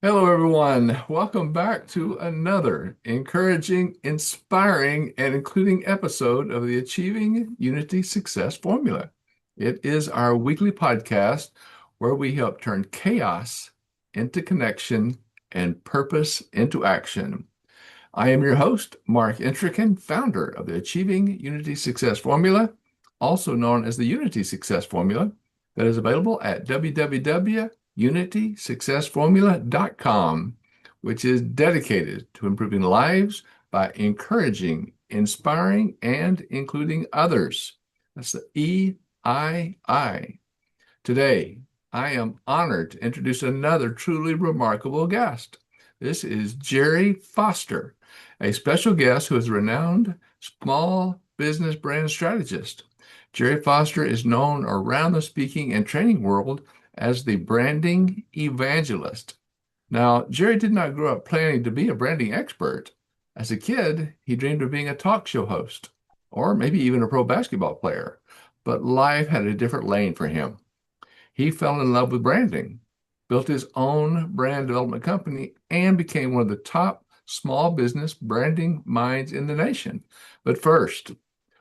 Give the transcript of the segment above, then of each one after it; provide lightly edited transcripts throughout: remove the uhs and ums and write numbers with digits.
Hello, everyone. Welcome back to another encouraging, inspiring, and including episode of the Achieving Unity Success Formula. It is our weekly podcast where we help turn chaos into connection and purpose into action. I am your host, Mark Intrican, founder of the Achieving Unity Success Formula, also known as the Unity Success Formula, that is available at www.unitysuccessformula.com, which is dedicated to improving lives by encouraging, inspiring, and including others. That's the EII. Today, I am honored to introduce another truly remarkable guest. This is Gerry Foster, a special guest who is a renowned small business brand strategist. Gerry Foster is known around the speaking and training world as the Branding Evangelist. Now, Gerry did not grow up planning to be a branding expert. As a kid, he dreamed of being a talk show host or maybe even a pro basketball player, but life had a different lane for him. He fell in love with branding, built his own brand development company, and became one of the top small business branding minds in the nation. But first,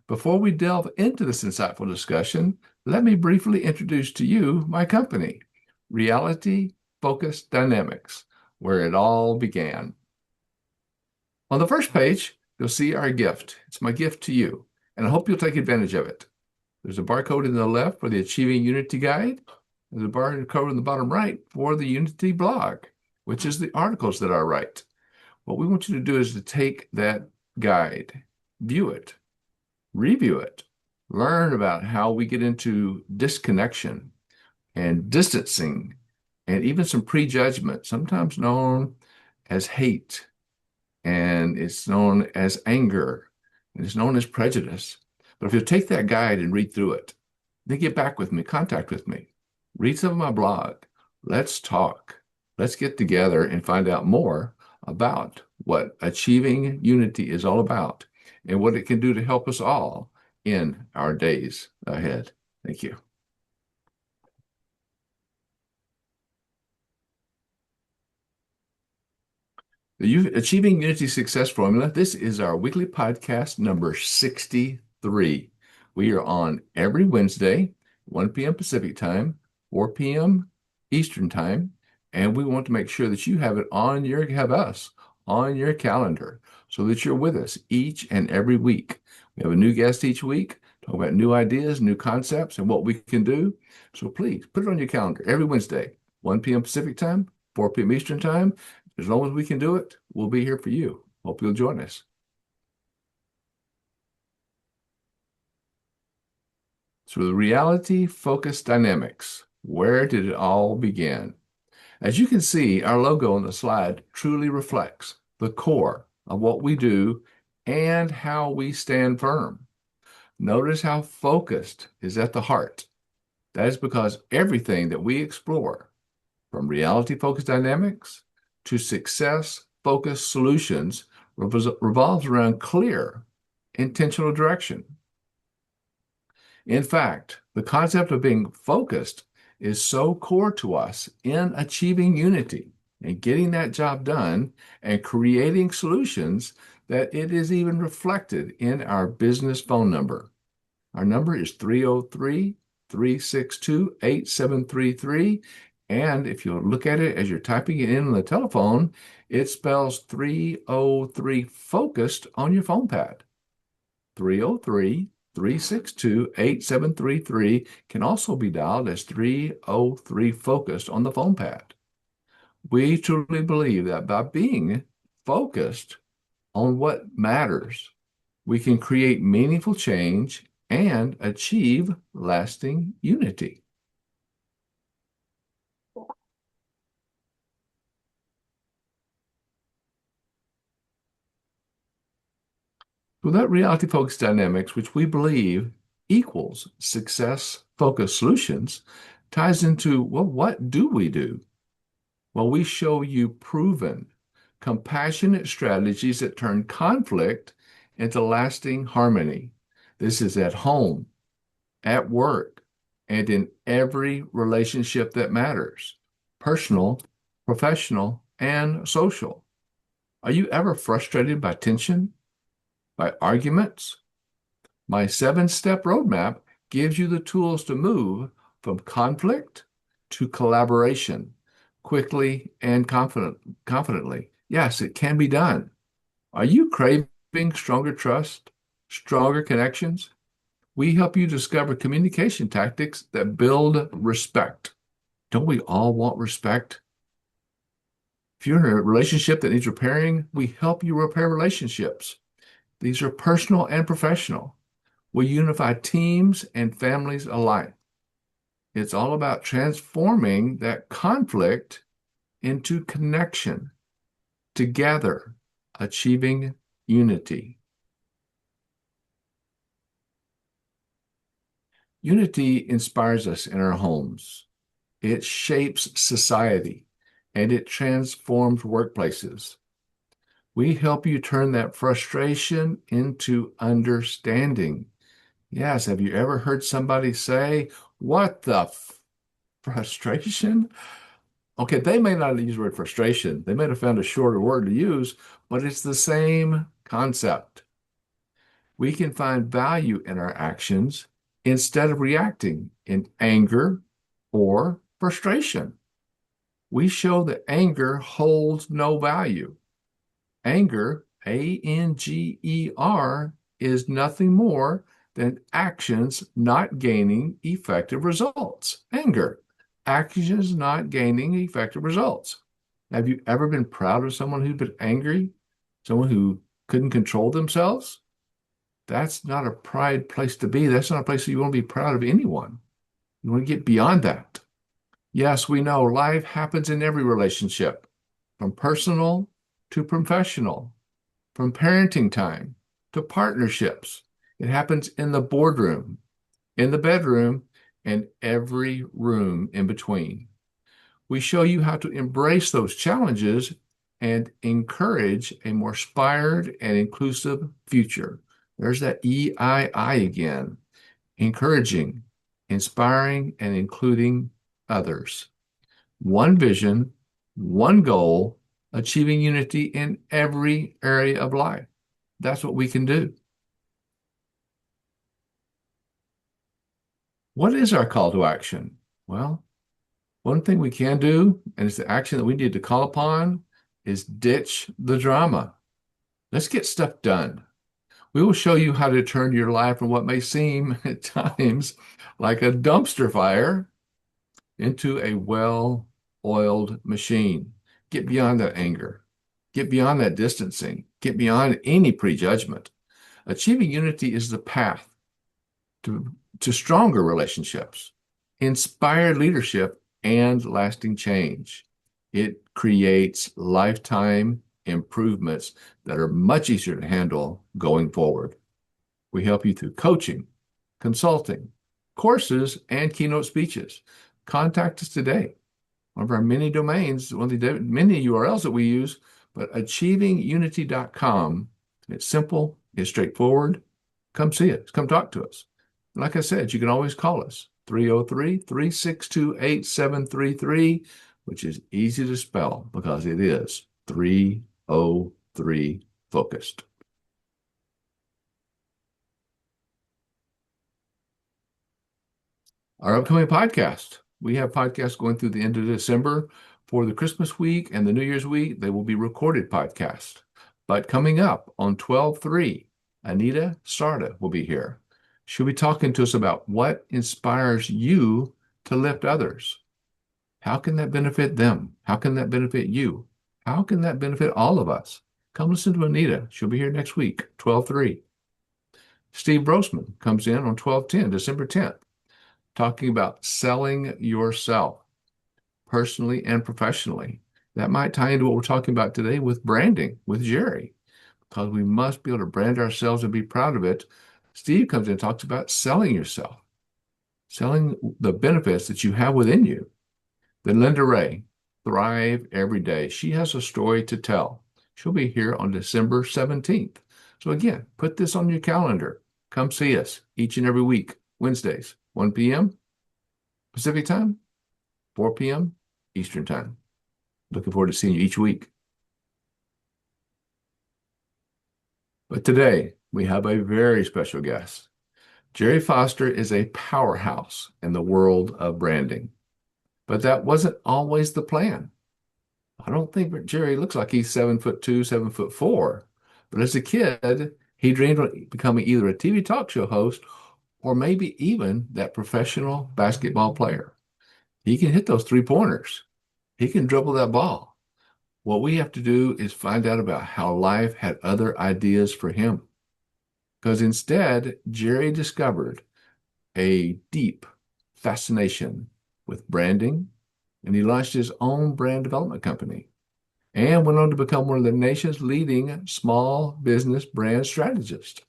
before we delve into this insightful discussion, let me briefly introduce to you my company, Reality Focused Dynamics, where it all began. On the first page, you'll see our gift. It's my gift to you, and I hope you'll take advantage of it. There's a barcode in the left for the Achieving Unity Guide. There's a barcode in the bottom right for the Unity blog, which is the articles that I write. What we want you to do is to take that guide, view it, review it, learn about how we get into disconnection and distancing and even some prejudgment, sometimes known as hate, and it's known as anger, and it's known as prejudice. But if you'll take that guide and read through it, then get back with me, contact with me, read some of my blog. Let's talk. Let's get together and find out more about what achieving unity is all about and what it can do to help us all in our days ahead. Thank you. The Achieving Unity Success Formula. This is our weekly podcast number 63. We are on every Wednesday, 1 p.m. Pacific time, 4 p.m. Eastern time, and we want to make sure that you have us on your calendar so that you're with us each and every week. We have a new guest each week, talk about new ideas, new concepts, and what we can do. So please put it on your calendar every Wednesday, 1 p.m. Pacific time, 4 p.m. Eastern time. As long as we can do it, we'll be here for you. Hope you'll join us. So the reality focused dynamics. Where did it all begin? As you can see, our logo on the slide truly reflects the core of what we do and how we stand firm. Notice how focused is at the heart. That is because everything that we explore, from reality focused dynamics to success focused solutions, revolves around clear, intentional direction. In fact, the concept of being focused is so core to us in achieving unity and getting that job done and creating solutions that it is even reflected in our business phone number. Our number is 303-362-8733. And if you look at it as you're typing it in on the telephone, it spells 303 focused on your phone pad. 303-362-8733 can also be dialed as 303 focused on the phone pad. We truly believe that by being focused on what matters, we can create meaningful change and achieve lasting unity. So that reality focused dynamics, which we believe equals success focused solutions, ties into, well, what do we do? Well, we show you proven, compassionate strategies that turn conflict into lasting harmony. This is at home, at work, and in every relationship that matters, personal, professional, and social. Are you ever frustrated by tension, by arguments? My 7-step roadmap gives you the tools to move from conflict to collaboration quickly and confidently. Yes, it can be done. Are you craving stronger trust, stronger connections? We help you discover communication tactics that build respect. Don't we all want respect? If you're in a relationship that needs repairing, we help you repair relationships. These are personal and professional. We unify teams and families alike. It's all about transforming that conflict into connection, together, achieving unity. Unity inspires us in our homes. It shapes society and it transforms workplaces. We help you turn that frustration into understanding. Yes, have you ever heard somebody say, "What the frustration?" Okay, they may not use the word frustration. They may have found a shorter word to use, but it's the same concept. We can find value in our actions instead of reacting in anger or frustration. We show that anger holds no value. Anger, Anger, is nothing more than actions not gaining effective results. Anger, actions not gaining effective results. Have you ever been proud of someone who's been angry? Someone who couldn't control themselves? That's not a pride place to be. That's not a place that you want to be proud of anyone. You want to get beyond that. Yes, we know life happens in every relationship, from personal to professional, from parenting time to partnerships. It happens in the boardroom, in the bedroom, and every room in between. We show you how to embrace those challenges and encourage a more inspired and inclusive future. There's that EII again, encouraging, inspiring, and including others. One vision, one goal, achieving unity in every area of life. That's what we can do. What is our call to action? Well, one thing we can do, and it's the action that we need to call upon, is ditch the drama. Let's get stuff done. We will show you how to turn your life from what may seem at times like a dumpster fire into a well-oiled machine. Get beyond that anger. Get beyond that distancing. Get beyond any prejudgment. Achieving unity is the path to stronger relationships, inspired leadership, and lasting change. It creates lifetime improvements that are much easier to handle going forward. We help you through coaching, consulting, courses, and keynote speeches. Contact us today. One of our many domains, one of the many URLs that we use, but achievingunity.com. It's simple, it's straightforward. Come see us, come talk to us. Like I said, you can always call us, 303-362-8733, which is easy to spell because it is 303 focused. Our upcoming podcast. We have podcasts going through the end of December for the Christmas week and the New Year's week. They will be recorded podcasts. But coming up on 12/3, Anita Sarda will be here. She'll be talking to us about what inspires you to lift others. How can that benefit them? How can that benefit you? How can that benefit all of us? Come listen to Anita. She'll be here next week, 12/3. Steve Brosman comes in on 12/10, December 10th, talking about selling yourself personally and professionally. That might tie into what we're talking about today with branding with Gerry, because we must be able to brand ourselves and be proud of it. Steve comes in and talks about selling yourself, selling the benefits that you have within you. Then Linda Ray, Thrive Every Day. She has a story to tell. She'll be here on December 17th. So again, put this on your calendar. Come see us each and every week, Wednesdays, 1 p.m. Pacific time, 4 p.m. Eastern time. Looking forward to seeing you each week. But today, we have a very special guest. Gerry Foster is a powerhouse in the world of branding, but that wasn't always the plan. I don't think that Gerry looks like he's 7'2", 7'4", but as a kid, he dreamed of becoming either a TV talk show host or maybe even that professional basketball player. He can hit those three-pointers. He can dribble that ball. What we have to do is find out about how life had other ideas for him. Because instead, Gerry discovered a deep fascination with branding, and he launched his own brand development company and went on to become one of the nation's leading small business brand strategists.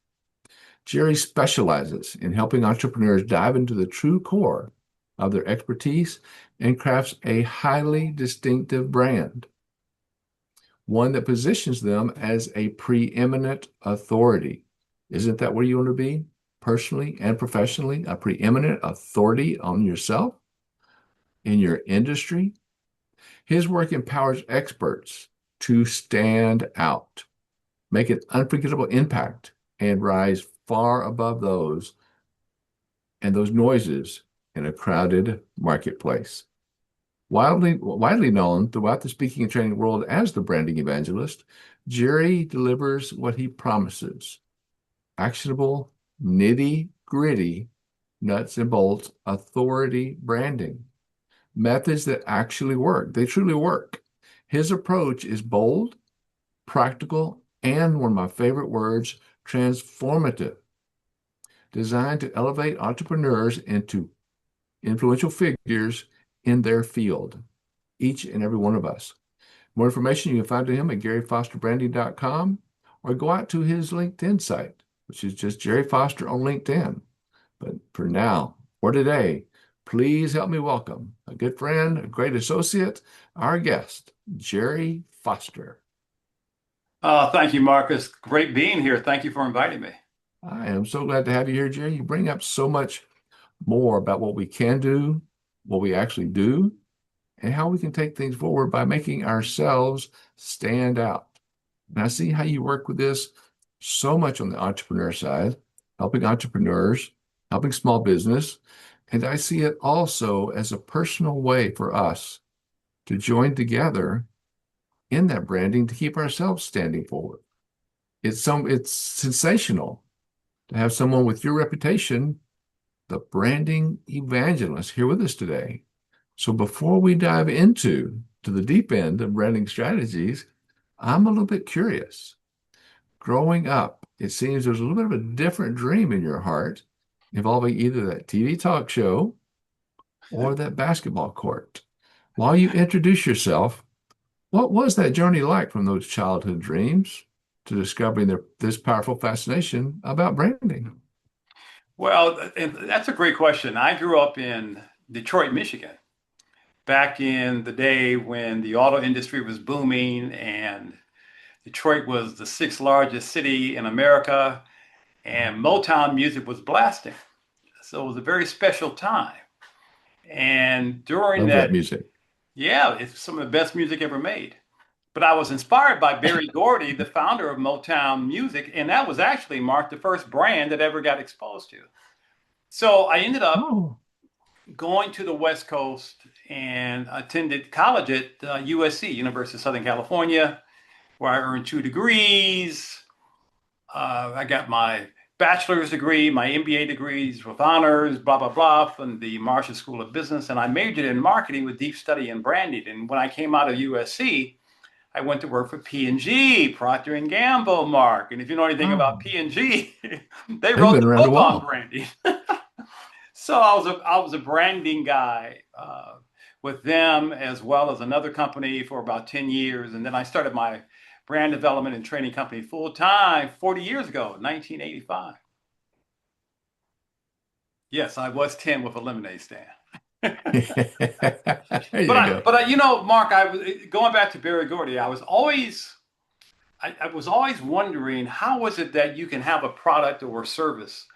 Gerry specializes in helping entrepreneurs dive into the true core of their expertise and crafts a highly distinctive brand, one that positions them as a preeminent authority. Isn't that where you want to be? Personally and professionally, a preeminent authority on yourself, in your industry. His work empowers experts to stand out, make an unforgettable impact, and rise far above those and those noises in a crowded marketplace. Widely known throughout the speaking and training world as the branding evangelist, Gerry delivers what he promises: actionable, nitty-gritty, nuts and bolts authority branding. Methods that actually work. They truly work. His approach is bold, practical, and one of my favorite words, transformative, designed to elevate entrepreneurs into influential figures in their field, each and every one of us. More information you can find to him at GerryFosterBranding.com or go out to his LinkedIn site, which is just Gerry Foster on LinkedIn. But for now, for today, please help me welcome a good friend, a great associate, our guest, Gerry Foster. Thank you, Marcus. Great being here. Thank you for inviting me. I am so glad to have you here, Gerry. You bring up so much more about what we can do, what we actually do, and how we can take things forward by making ourselves stand out. And I see how you work with this so much on the entrepreneur side, helping entrepreneurs, helping small business. And I see it also as a personal way for us to join together in that branding to keep ourselves standing forward. It's sensational to have someone with your reputation, the branding evangelist, here with us today. So before we dive into the deep end of branding strategies, I'm a little bit curious. Growing up, it seems there's a little bit of a different dream in your heart involving either that TV talk show or that basketball court. While you introduce yourself, what was that journey like from those childhood dreams to discovering this powerful fascination about branding? Well, and that's a great question. I grew up in Detroit, Michigan, back in the day when the auto industry was booming and Detroit was the sixth largest city in America and Motown music was blasting. So it was a very special time. And during Love that that, music. yeah, it's some of the best music ever made. But I was inspired by Berry Gordy, the founder of Motown Music, and that was actually Mark, the first brand that ever got exposed to. So I ended up Oh, going to the West Coast and attended college at USC, University of Southern California, where I earned 2 degrees. I got my bachelor's degree, my MBA degrees with honors, blah, blah, blah, from the Marshall School of Business. And I majored in marketing with deep study in branding. And when I came out of USC, I went to work for P&G, Procter& and Gamble, Mark. And if you know anything about oh, P&G, they they've wrote been the around a book on while. branding. So I was a branding guy with them as well as another company for about 10 years. And then I started my brand development and training company full time 40 years ago, 1985. Yes, I was 10 with a lemonade stand. There But you go. Mark, I was going back to Berry Gordy. I was always wondering how was it that you can have a product or a service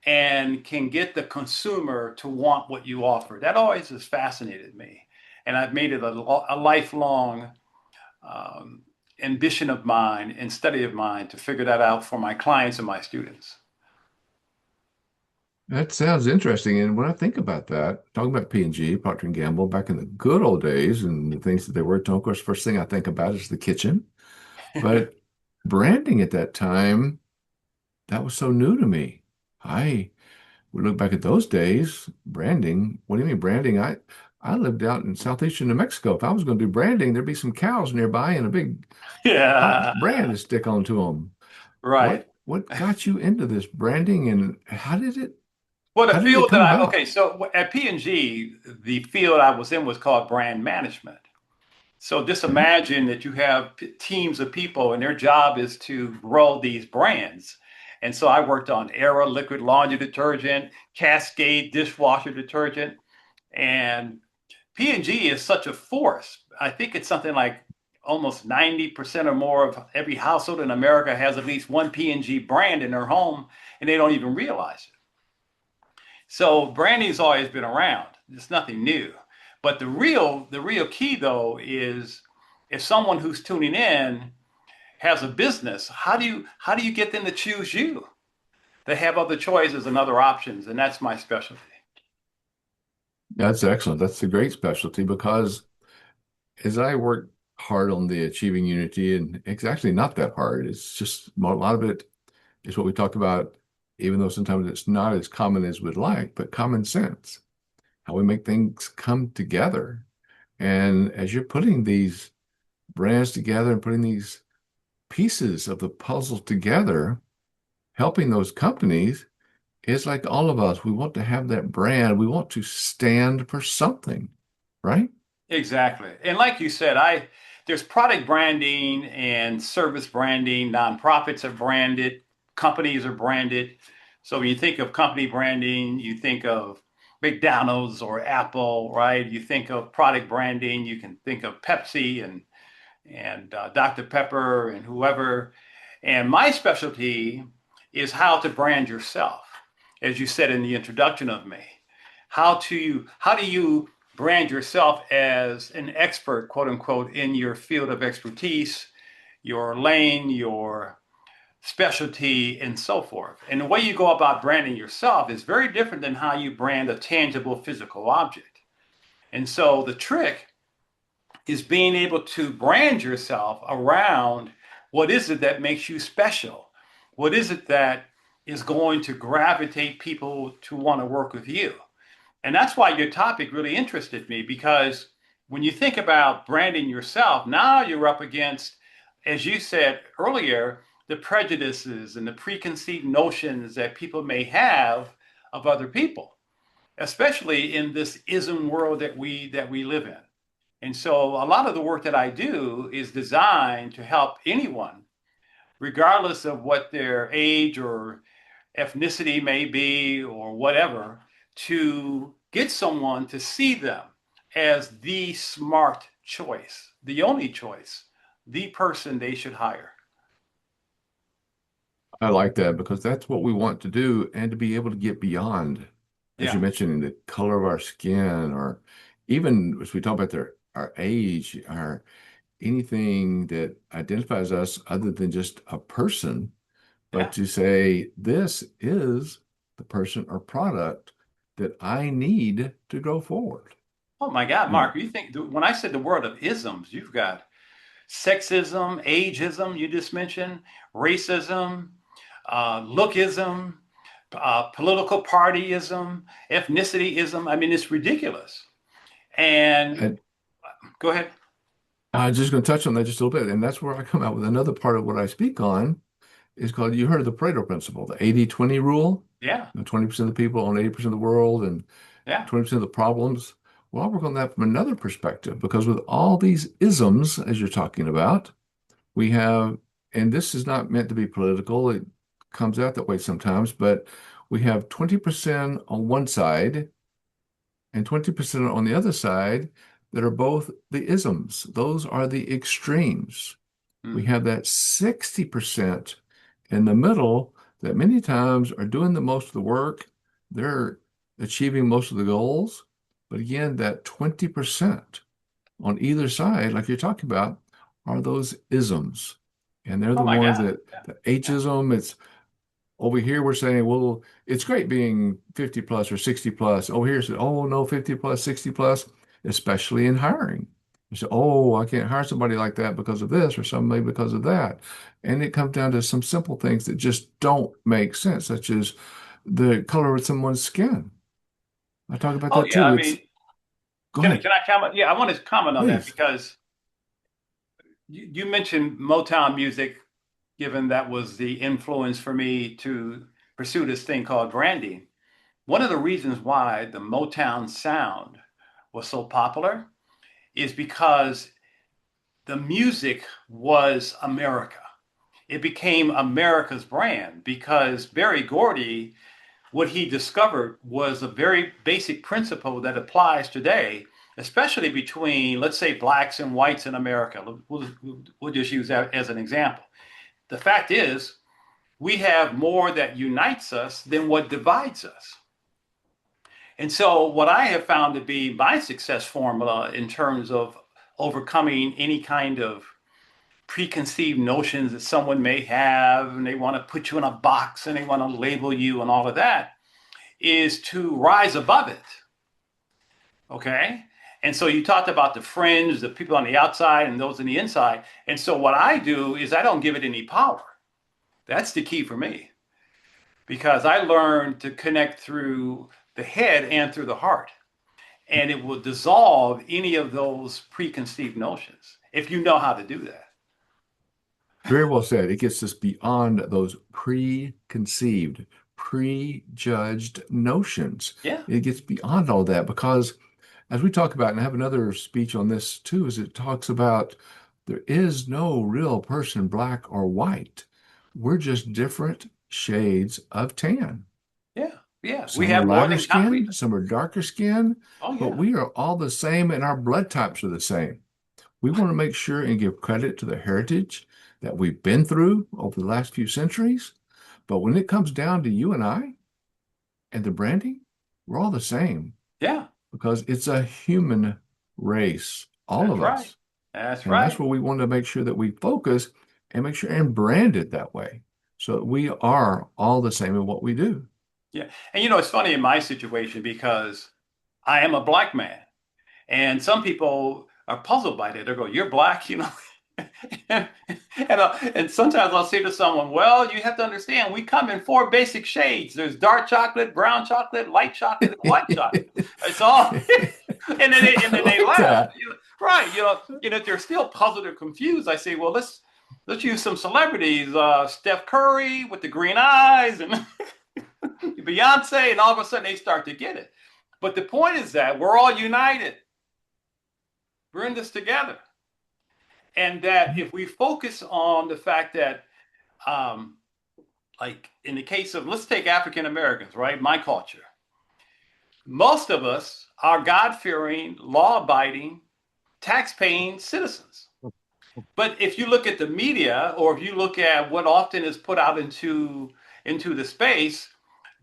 and can get the consumer to want what you offer. That always has fascinated me. And I've made it a lifelong um, ambition of mine and study of mine to figure that out for my clients and my students. That sounds interesting. And when I think about that, talking about P&G, Procter& and Gamble, back in the good old days and the things that they worked on, of course, first thing I think about is the kitchen. But branding at that time, that was so new to me. I would look back at those days, branding. What do you mean branding? I lived out in southeastern New Mexico. If I was going to do branding, there'd be some cows nearby and a big hot Yeah, brand to stick onto them. right. What got you into this branding and Well, the how did it field that come I, about? okay, so at P&G, the field I was in was called brand management. So just Mhm. imagine that you have teams of people and their job is to grow these brands. And so I worked on Era liquid laundry detergent, Cascade dishwasher detergent, and P&G is such a force. I think it's something like almost 90% or more of every household in America has at least one P&G brand in their home, and they don't even realize it. So branding's always been around. It's nothing new. But the real key though is if someone who's tuning in has a business, how do you get them to choose you? They have other choices and other options, and that's my specialty. That's excellent. That's a great specialty because as I work hard on the achieving unity, and it's actually not that hard. It's just a lot of it is what we talked about, even though sometimes it's not as common as we'd like, but common sense, how we make things come together. And as you're putting these brands together and putting these pieces of the puzzle together, helping those companies, it's like all of us, we want to have that brand. We want to stand for something, right? Exactly. And like you said, I there's product branding and service branding, nonprofits are branded, companies are branded. So when you think of company branding, you think of McDonald's or Apple, right? You think of product branding, you can think of Pepsi and Dr. Pepper and whoever. And my specialty is how to brand yourself, as you said in the introduction of me. How do you brand yourself as an expert, quote unquote, in your field of expertise, your lane, your specialty, and so forth. And the way you go about branding yourself is very different than how you brand a tangible physical object. And so the trick is being able to brand yourself around what is it that makes you special? What is it that is going to gravitate people to want to work with you? And that's why your topic really interested me because when you think about branding yourself, now you're up against, as you said earlier, the prejudices and the preconceived notions that people may have of other people, especially in this ism world that we live in. And so a lot of the work that I do is designed to help anyone, regardless of what their age or ethnicity may be or whatever, to get someone to see them as the smart choice, the only choice, the person they should hire. I like that because that's what we want to do and to be able to get beyond, as you Yeah, mentioned, the color of our skin or even as we talk about our age, our anything that identifies us other than just a person, but yeah. to say this is the person or product that I need to go forward. Oh my God, And Mark, you think when I said the word of isms, you've got sexism, ageism, you just mentioned, racism, lookism, political partyism, ethnicityism. I mean, it's ridiculous. And I, go ahead. I'm just going to touch on that just a little bit. And that's where I come out with another part of what I speak on is called, you heard of the Pareto principle, the 80-20 rule. Yeah, 20% of the people own 80% of the world and yeah. 20% of the problems. Well, I'll work on that from another perspective because with all these isms, as you're talking about, we have, and this is not meant to be political, it comes out that way sometimes, but we have 20% on one side and 20% on the other side that are both the isms. Those are the extremes. We Mm. have that 60% in the middle that many times are doing the most of the work. They're achieving most of the goals. But again, that 20%. on either side, like you're talking about, are those isms. And they're Oh the my ones God. that Yeah. the Yeah. ageism, it's over here we're saying, well, it's great being 50 plus or 60 plus. Oh, here's oh no, 50 plus, 60 plus, especially in hiring. You say, oh, I can't hire somebody like that because of this or somebody because of that. And it comes down to some simple things that just don't make sense, such as the color of someone's skin. I talk about Oh that yeah. too. I It's mean, go can ahead, I comment? Yeah, I want to comment on that please. because you mentioned Motown music, given that was the influence for me to pursue this thing called branding. One of the reasons why the Motown sound was so popular is because the music was America. It became America's brand because Berry Gordy, what he discovered was a very basic principle that applies today, especially between, let's say, blacks and whites in America. We'll just use that as an example. The fact is, we have more that unites us than what divides us. And so, what I have found to be my success formula in terms of overcoming any kind of preconceived notions that someone may have, and they want to put you in a box and they want to label you and all of that, is to rise above it. Okay. And so you talked about the fringe, the people on the outside and those on the inside. And so what I do is I don't give it any power. That's the key for me because I learned to connect through the head and through the heart. And it will dissolve any of those preconceived notions if you know how to do that. Very well said. It gets us beyond those preconceived, prejudged notions. Yeah. It gets beyond all that because, as we talk about, and I have another speech on this too, is it talks about there is no real person, black or white. We're just different shades of tan. Yeah. Yeah. We Some are have more lighter than we. skinned, some are darker skinned, Oh, but yeah. we are all the same and our blood types are the same. We want to make sure and give credit to the heritage that we've been through over the last few centuries. But when it comes down to you and I and the branding, we're all the same Yeah. because it's a human race, all That's of right. us. That's And that's right. where we want to make sure that we focus and make sure and brand it that way. So that we are all the same in what we do. Yeah. And it's funny in my situation because I am a black man. And some people are puzzled by that. They go, "You're black." And sometimes I'll say to someone, "Well, you have to understand, we come in four basic shades. There's dark chocolate, brown chocolate, light chocolate, and white chocolate. It's all." And I then they like laugh. that. Right? And if they're still puzzled or confused, I say, "Well, let's use some celebrities. Steph Curry with the green eyes, and Beyonce," and all of a sudden they start to get it. But the point is that we're all united. We're in this together. And that if we focus on the fact that, um, like in the case of, let's take African Americans, right? My culture. Most of us are God fearing, law abiding, tax paying citizens. But if you look at the media or if you look at what often is put out into the space,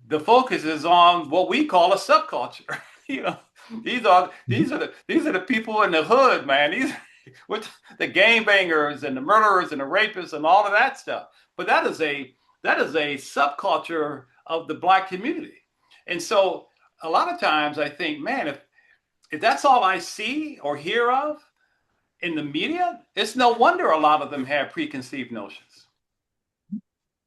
the focus is on what we call a subculture. you know, these are the people in the hood, man. These with the game bangers and the murderers and the rapists and all of that stuff. But that is a subculture of the black community. And so a lot of times I think, man, if that's all I see or hear of in the media, it's no wonder a lot of them have preconceived notions.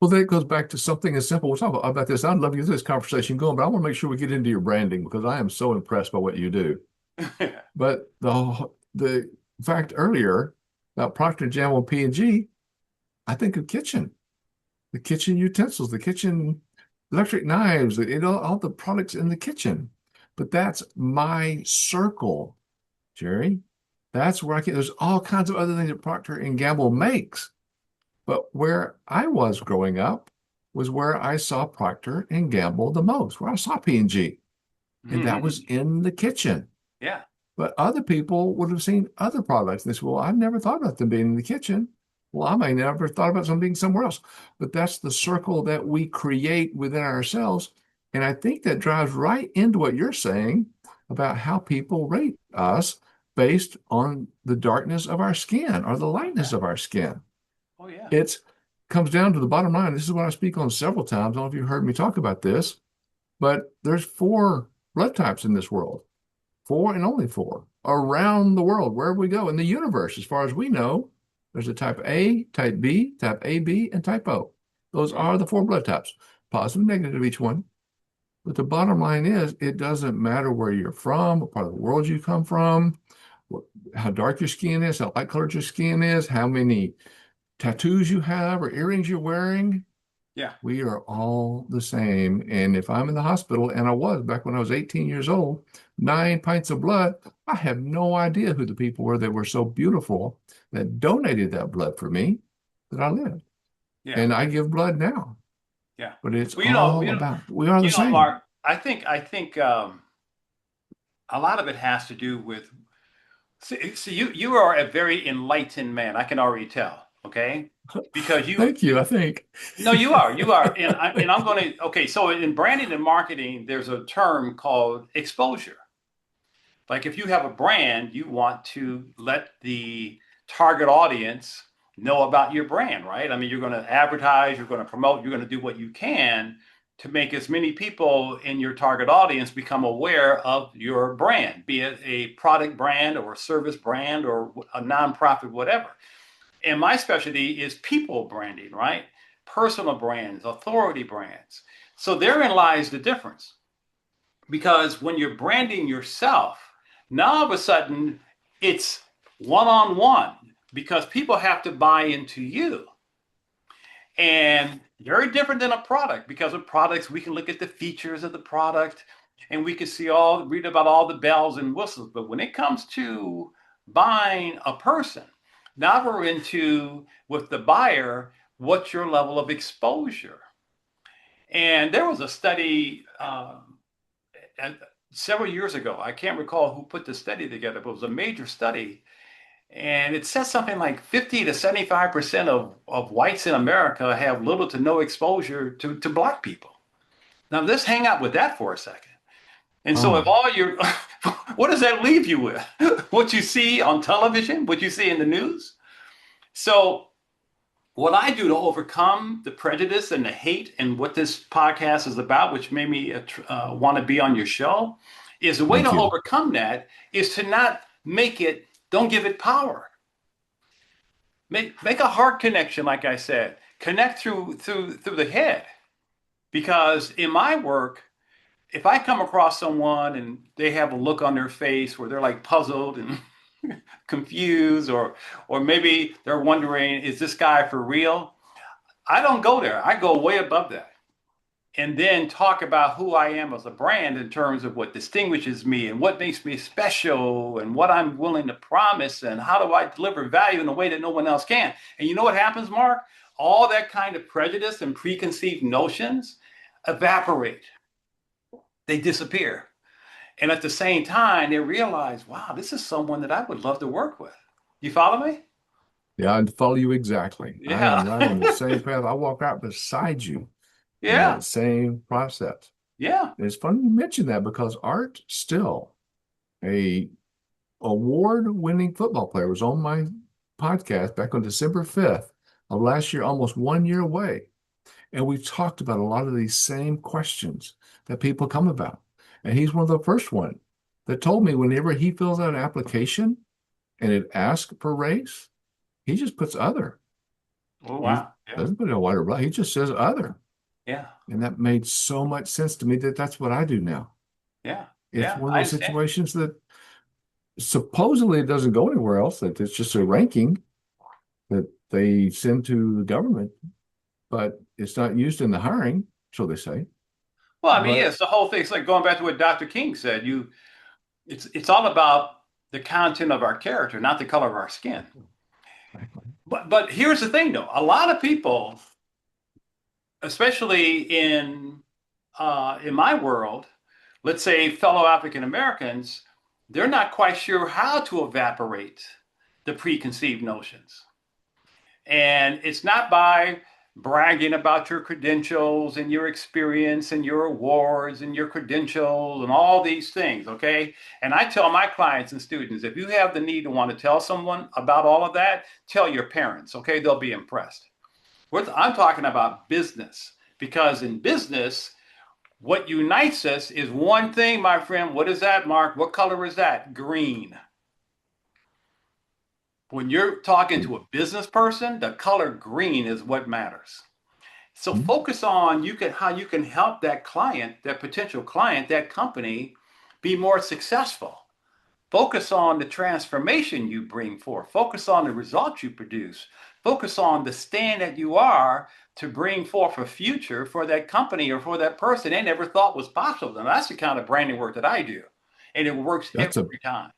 Well, that goes back to something as simple. We'll talk about this. I'd love to get this conversation going, but I want to make sure we get into your branding because I am so impressed by what you do. But the fact earlier about Procter& and Gamble, P&G, I think of kitchen, the kitchen utensils, the kitchen electric knives, all the products in the kitchen. But that's my circle, Gerry. That's where I get. There's all kinds of other things that Procter& and Gamble makes. But where I was growing up was where I saw Procter& and Gamble the most, where I saw P&G, and that was in the kitchen. Yeah. But other people would have seen other products. And they said, well, I've never thought about them being in the kitchen. Well, I may never thought about them being somewhere else. But that's the circle that we create within ourselves. And I think that drives right into what you're saying about how people rate us based on the darkness of our skin or the lightness Yeah. of our skin. Oh, yeah. It's comes down to the bottom line. This is what I speak on several times. I don't know if you've heard me talk about this, but there's four blood types in this world, four and only four around the world, wherever we go in the universe. As far as we know, there's a type A, type B, type AB, and type O. Those Mhm. are the four blood types, positive, negative, each one. But the bottom line is, it doesn't matter where you're from, what part of the world you come from, what, how dark your skin is, how light colored your skin is, how many tattoos you have or earrings you're wearing. Yeah. We are all the same. And if I'm in the hospital, and I was back when I was 18 years old, 9 pints of blood, I have no idea who the people were that were so beautiful that donated that blood for me that I lived. Yeah. And I give blood now, Yeah. but it's Well, all about we are the same. Mark, I think a lot of it has to do with, see, you are a very enlightened man. I can already tell, okay? Because Thank you, I think. no, you are, and I'm going to, okay. So in branding and marketing, there's a term called exposure. Like if you have a brand, you want to let the target audience know about your brand, right? I mean, you're going to advertise, you're going to promote, you're going to do what you can to make as many people in your target audience become aware of your brand, be it a product brand or a service brand or a nonprofit, whatever. And my specialty is people branding, right? Personal brands, authority brands. So therein lies the difference. Because when you're branding yourself, now all of a sudden it's one on one because people have to buy into you. And very different than a product because with products, we can look at the features of the product and we can read about all the bells and whistles. But when it comes to buying a person, now we're into with the buyer, what's your level of exposure? And there was a study several years ago. I can't recall who put the study together, but it was a major study. And it says something like 50 to 75% of whites in America have little to no exposure to Black people. Now, let's hang out with that for a second. And so, if Oh, all your, what does that leave you with? What you see on television, what you see in the news? So, what I do to overcome the prejudice and the hate and what this podcast is about, which made me want to be on your show, is the way to thank you. overcome that is to not make it, don't give it power. Make a heart connection, like I said. Connect through the head. Because in my work, if I come across someone and they have a look on their face where they're like puzzled and confused, or maybe they're wondering, is this guy for real? I don't go there. I go way above that. And then talk about who I am as a brand in terms of what distinguishes me and what makes me special and what I'm willing to promise and how do I deliver value in a way that no one else can. And you know what happens, Mark? All that kind of prejudice and preconceived notions evaporate, they disappear. And at the same time, they realize, wow, this is someone that I would love to work with. You follow me? Yeah, I follow you exactly. I am Yeah. right on the same path. I walk right beside you in Yeah. that same process. Yeah. And it's funny you mention that because Art Still, a award-winning football player, was on my podcast back on December 5th of last year, almost 1 year away. And we talked about a lot of these same questions that people come about. And he's one of the first one that told me whenever he fills out an application and it asks for race, he just puts other. Oh, He wow. Yeah. doesn't put a white or black. He just says other. Yeah. And that made so much sense to me that that's what I do now. Yeah. It's Yeah. one of I those understand. situations that supposedly it doesn't go anywhere else, that it's just a ranking that they send to the government, but it's not used in the hiring, so they say. Well, I mean, But yes, the whole thing. It's like going back to what Dr. King said. It's all about the content of our character, not the color of our skin. But here's the thing, though. A lot of people, especially in my world, let's say fellow African Americans, they're not quite sure how to evaporate the preconceived notions. And it's not by bragging about your credentials and your experience and your awards and your credentials and all these things, okay? And I tell my clients and students, if you have the need to want to tell someone about all of that, tell your parents, okay? They'll be impressed. I'm talking about business, because in business, what unites us is one thing, my friend. What is that, Mark? What color is that? Green. When you're talking to a business person, the color green is what matters. So Mhm. focus on how you can help that client, that potential client, that company be more successful. Focus on the transformation you bring forth. Focus on the results you produce. Focus on the stand that you are to bring forth a future for that company or for that person they never thought was possible. And that's the kind of branding work that I do. And it works That's a every time.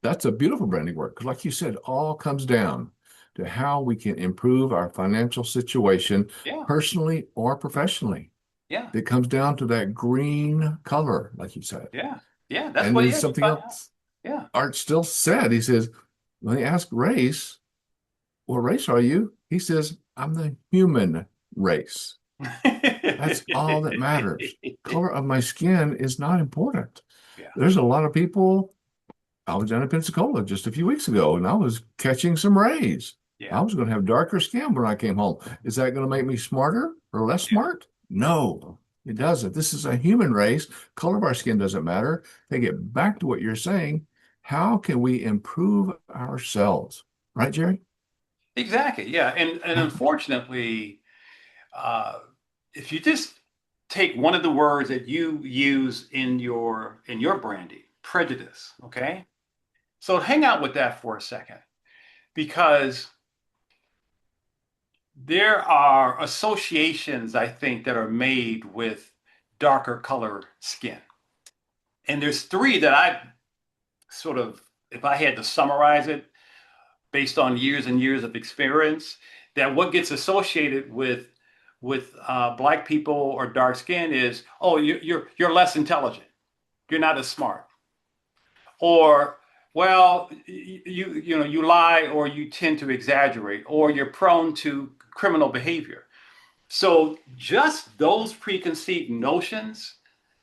that's a beautiful branding work because, like you said, all comes down to how we can improve our financial situation Yeah, personally or professionally. yeah, It comes down to that green color, like you said. yeah, yeah. That's And what it then is. something else Yeah. Art still said, he says, when he asked race, what race are you? He says, I'm the human race. That's all that matters. Color of my skin is not important. Yeah, There's a lot of people. I was down in Pensacola just a few weeks ago and I was catching some rays. yeah, I was going to have darker skin when I came home. Is that going to make me smarter or less yeah. smart? No, it doesn't. This is a human race. Color of our skin doesn't matter. They get back to what you're saying. How can we improve ourselves? Right, Jerry? Exactly. Yeah. And unfortunately, uh, if you just take one of the words that you use in your branding, prejudice, okay? So hang out with that for a second, because there are associations, I think, that are made with darker color skin. And there's three that I sort of, if I had to summarize it based on years and years of experience, that what gets associated with black people or dark skin is, oh, you're less intelligent, you're not as smart, or well, you lie or you tend to exaggerate, or you're prone to criminal behavior. So just those preconceived notions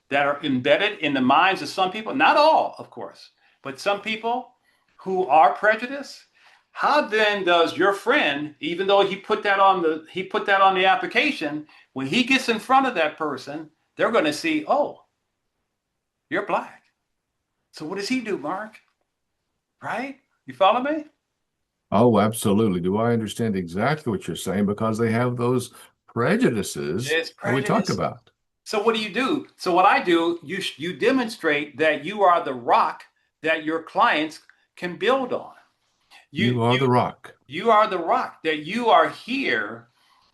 that are embedded in the minds of some people, not all, of course, but some people who are prejudiced. How then does your friend, even though he put that on the application, when he gets in front of that person, they're going to see, oh, you're black. So what does he do, Mark? Right? You follow me? Oh, absolutely. Do I understand exactly what you're saying? Because they have those prejudices It's that we talked prejudice. about. So what do you do? So what I do, you demonstrate that you are the rock that your clients can build on. You You are the you rock. you are the rock, that you are here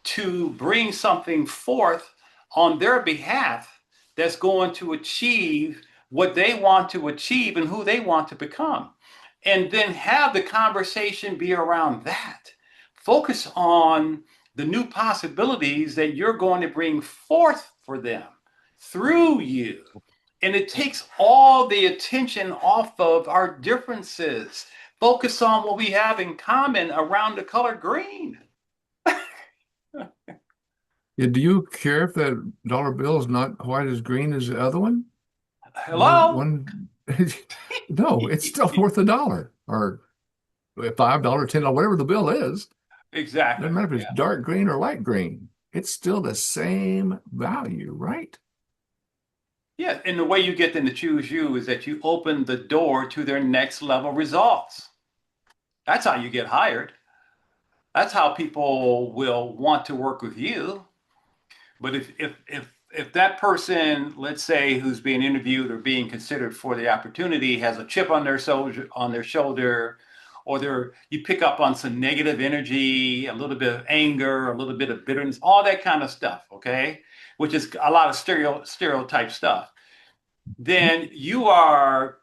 to bring something forth on their behalf that's going to achieve what they want to achieve and who they want to become. And then have the conversation be around that. Focus on the new possibilities that you're going to bring forth for them through you. And it takes all the attention off of our differences. Focus on what we have in common around the color green. Yeah, do you care if that dollar bill is not quite as green as the other one? Hello? One, no, it's still worth a dollar or $5, $10, whatever the bill is. Exactly. Doesn't matter if it's Yeah. dark green or light green. It's still the same value, right? Yeah. And the way you get them to choose you is that you open the door to their next level results. That's how you get hired. That's how people will want to work with you. But if that person, let's say, who's being interviewed or being considered for the opportunity, has a chip on their shoulder, or you pick up on some negative energy, a little bit of anger, a little bit of bitterness, all that kind of stuff, okay, which is a lot of stereotype stuff, then you are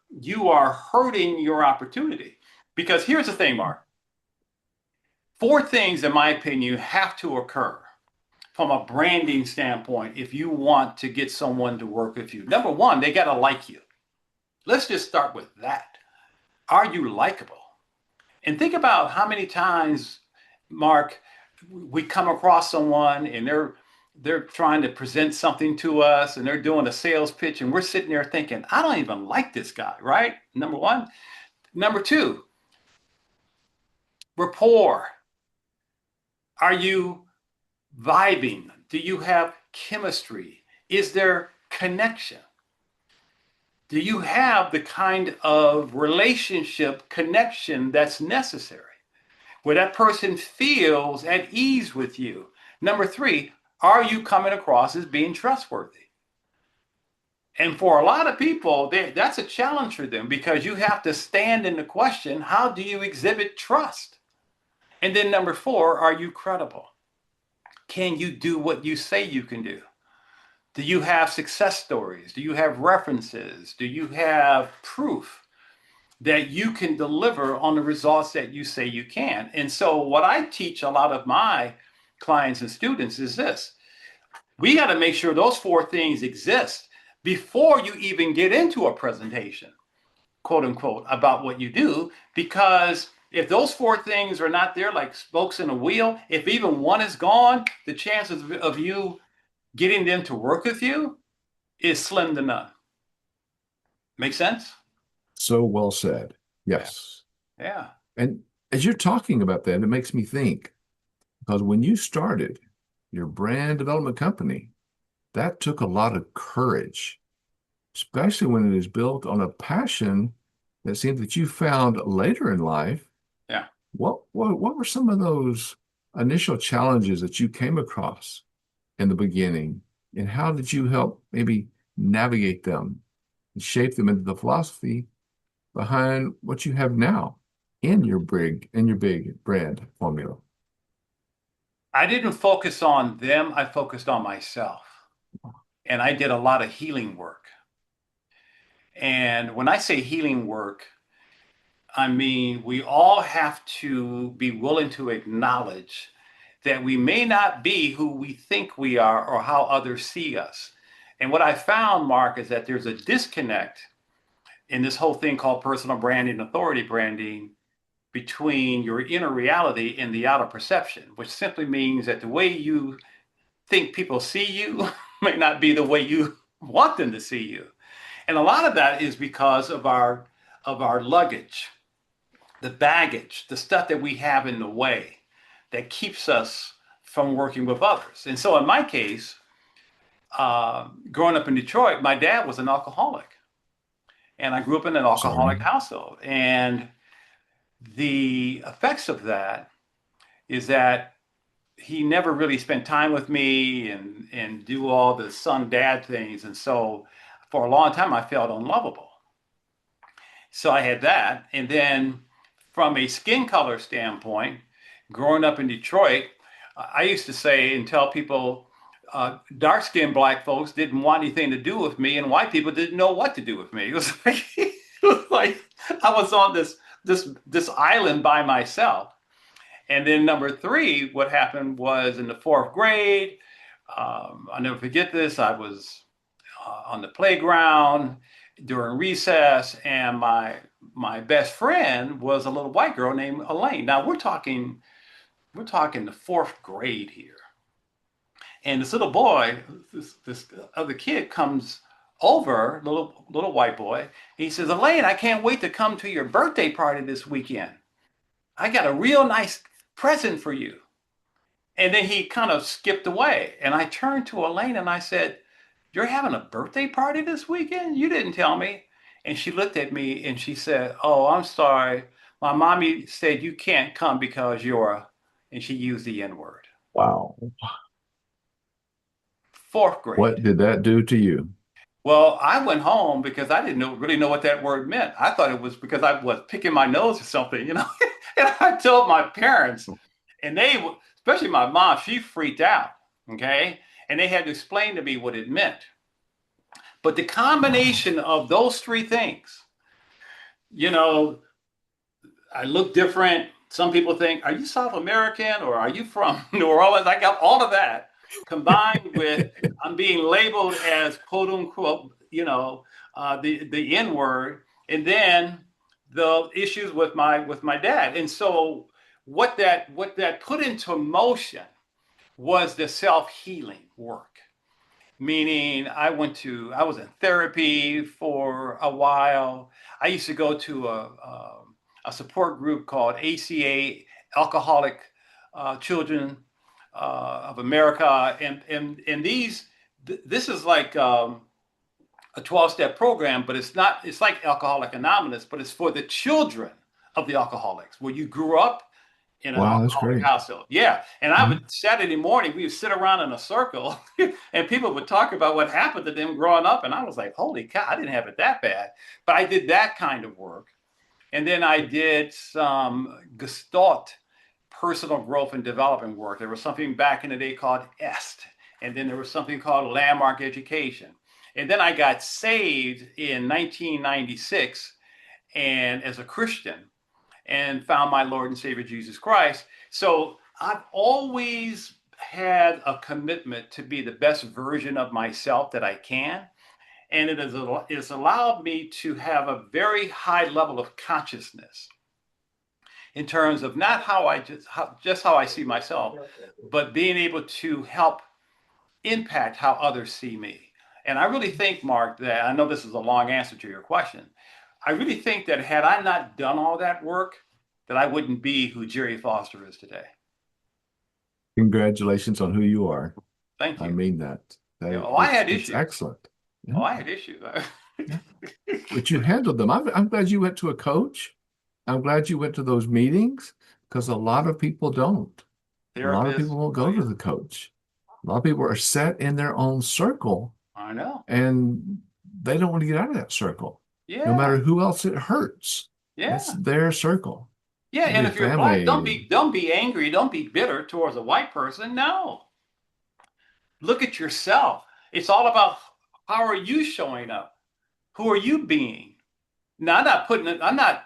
hurting your opportunity. Because here's the thing, Mark. Four things, in my opinion, have to occur from a branding standpoint if you want to get someone to work with you. Number one, they got to like you. Let's just start with that. Are you likable? And think about how many times, Mark, we come across someone and they're trying to present something to us and they're doing a sales pitch and we're sitting there thinking, I don't even like this guy, right? Number one. Number two, rapport. Are you vibing? Do you have chemistry? Is there connection? Do you have the kind of relationship connection that's necessary where that person feels at ease with you? Number three, are you coming across as being trustworthy? And for a lot of people, that's a challenge for them because you have to stand in the question, how do you exhibit trust? And then number four, are you credible? Can you do what you say you can do? Do you have success stories? Do you have references? Do you have proof that you can deliver on the results that you say you can? And so, what I teach a lot of my clients and students is this: we got to make sure those four things exist before you even get into a presentation, quote unquote, about what you do. Because if those four things are not there, like spokes in a wheel, if even one is gone, the chances of you getting them to work with you is slim to none. Make sense? So well said. Yeah. Yes. Yeah. And as you're talking about that, it makes me think because when you started your brand development company, that took a lot of courage, especially when it is built on a passion that seems that you found later in life. Yeah. What were some of those initial challenges that you came across in the beginning, and how did you help maybe navigate them and shape them into the philosophy behind what you have now in your big brand formula? I didn't focus on them, I focused on myself. And I did a lot of healing work. And when I say healing work, I mean, we all have to be willing to acknowledge that we may not be who we think we are or how others see us. And what I found, Mark, is that there's a disconnect in this whole thing called personal branding, authority branding, between your inner reality and the outer perception, which simply means that the way you think people see you may not be the way you want them to see you. And a lot of that is because of our luggage, the baggage, the stuff that we have in the way that keeps us from working with others. And so in my case, growing up in Detroit, my dad was an alcoholic. And I grew up in an alcoholic Sorry. household. And the effects of that is that he never really spent time with me and do all the son dad things. And so for a long time, I felt unlovable. So I had that. And then from a skin color standpoint, growing up in Detroit, I used to say and tell people dark skinned black folks didn't want anything to do with me, and white people didn't know what to do with me. It was like I was on this island by myself. And then number three, what happened was in the fourth grade, I'll never forget this. I was on the playground during recess, and my best friend was a little white girl named Elaine. Now we're talking the fourth grade here, and this little boy, this other kid comes over, little white boy. He says, Elaine, I can't wait to come to your birthday party this weekend. I got a real nice present for you. And then he kind of skipped away. And I turned to Elaine and I said, you're having a birthday party this weekend? You didn't tell me. And she looked at me and she said, oh, I'm sorry. My mommy said you can't come because you're a, and she used the N word. Wow. Fourth grade. What did that do to you? Well, I went home because I didn't really know what that word meant. I thought it was because I was picking my nose or something, you know. And I told my parents, and they, especially my mom, she freaked out. Okay. And they had to explain to me what it meant. But the Wow. combination of those three things, you know, I look different. Some people think, are you South American or are you from New Orleans? I got all of that combined with I'm being labeled as quote unquote, the N word, and then the issues with my dad. And so what that put into motion was the self-healing work. Meaning, I was in therapy for a while. I used to go to a support group called ACA, Alcoholic Children of America, and this is like a 12-step program, but it's not. It's like Alcoholic Anonymous, but it's for the children of the alcoholics, where you grew up in an Wow, that's alcoholic great. household. Yeah. And I Mhm. would Saturday morning, we would sit around in a circle and people would talk about what happened to them growing up. And I was like, holy cow, I didn't have it that bad. But I did that kind of work. And then I did some Gestalt personal growth and development work. There was something back in the day called EST. And then there was something called Landmark Education. And then I got saved in 1996 and as a Christian and found my Lord and Savior Jesus Christ. So I've always had a commitment to be the best version of myself that I can. And it's allowed me to have a very high level of consciousness in terms of not just how I see myself, but being able to help impact how others see me. And I really think, Mark, that I know this is a long answer to your question. I really think that had I not done all that work, that I wouldn't be who Gerry Foster is today. Congratulations on who you are. Thank I you. mean that. Yeah, That oh, I had it's issues. excellent. Oh, Yeah, I had issues. yeah. But you handled them. I'm glad you went to a coach. I'm glad you went to those meetings because a lot of people don't. A lot of Therapists. people won't Oh, go to yeah. the coach. A lot of people are set in their own circle I know. and they don't want to get out of that circle, no Yeah. matter who else it hurts. That's Yeah. their circle. Yeah. Could And be if you're black, family. don't be angry. Don't be bitter towards a white person. No. Look at yourself. It's all about how are you showing up? Who are you being? Now, I'm not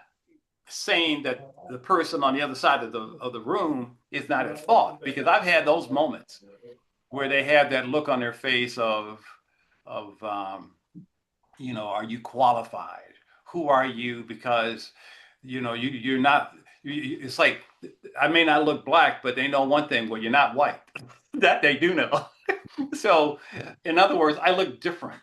saying that the person on the other side of the room is not at fault because I've had those moments where they have that look on their face of are you qualified? Who are you? Because you're not. It's like I may not look black, but they know one thing: well, you're not white. That they do know. So, in other words, I look different.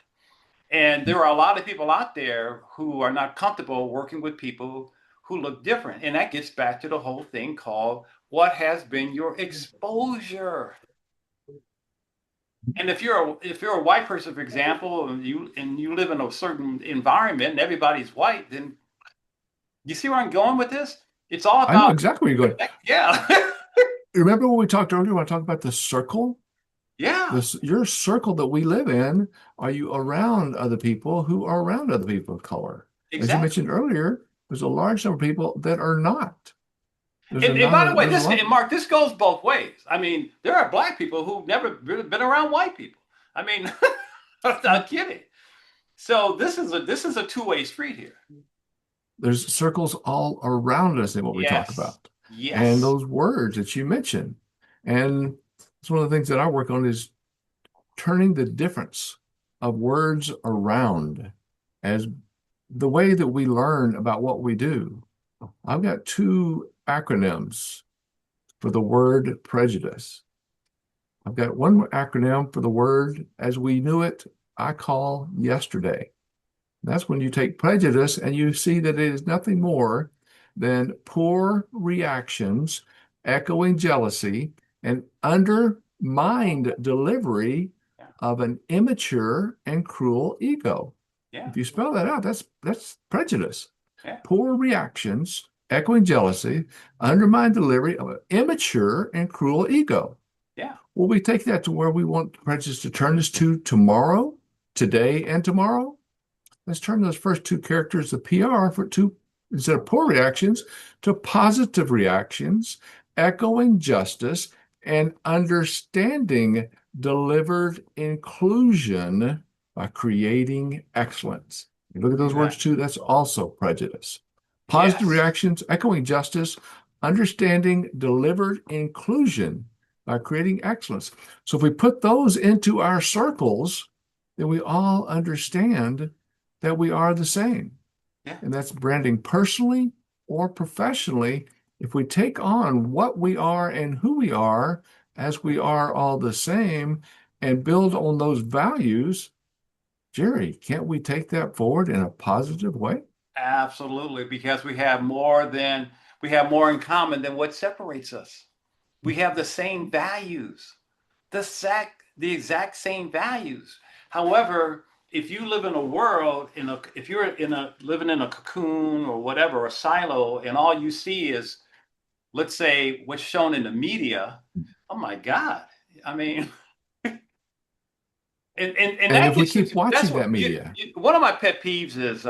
And there are a lot of people out there who are not comfortable working with people who look different. And that gets back to the whole thing called what has been your exposure. And if you're a white person, for example, and you live in a certain environment and everybody's white, then you see where I'm going with this? It's all I know about exactly where you're going. yeah. Remember when we talked earlier, when I talked about the circle? Yeah, Your circle that we live in, are you around other people who are around other people of color? As you exactly. mentioned earlier, there's a large number of people that are not. And by the way, There's a this lot. and Mark, this goes both ways. I mean, there are black people who've never really been around white people. I mean, I'm not kidding. So this is a two-way street here. There's circles all around us in what we talk Yes. about. And Yes. those words that you mentioned. And it's one of the things that I work on is turning the difference of words around as the way that we learn about what we do. I've got two acronyms for the word prejudice. I've got one acronym for the word as we knew it, I call yesterday. That's when you take prejudice and you see that it is nothing more than poor reactions, echoing jealousy, and undermined delivery Yeah. of an immature and cruel ego. Yeah. If you spell that out, that's prejudice. Yeah. Poor reactions, echoing jealousy, undermined delivery of an immature and cruel ego. Yeah. Will we take that to where we want prejudice to turn us to tomorrow, today, and tomorrow? Let's turn those first two characters of PR for two, instead of poor reactions, to positive reactions, echoing justice and understanding delivered inclusion by creating excellence. You look at those words Exactly. too, that's also prejudice. Positive Yes. reactions, echoing justice, understanding delivered inclusion by creating excellence. So if we put those into our circles, then we all understand that we are the same. Yeah. And that's branding personally or professionally. if we take on what we are and who we are as we are all the same and build on those values, Jerry, can't we take that forward in a positive way? Absolutely, because we have more in common than what separates us. We have the same values, the exact same values. However, if you live in a world if you're in a living in a cocoon or whatever, a silo, and all you see is, let's say, what's shown in the media, oh my God. I mean, and And that if we gets keep into that's watching what that media, one of my pet peeves is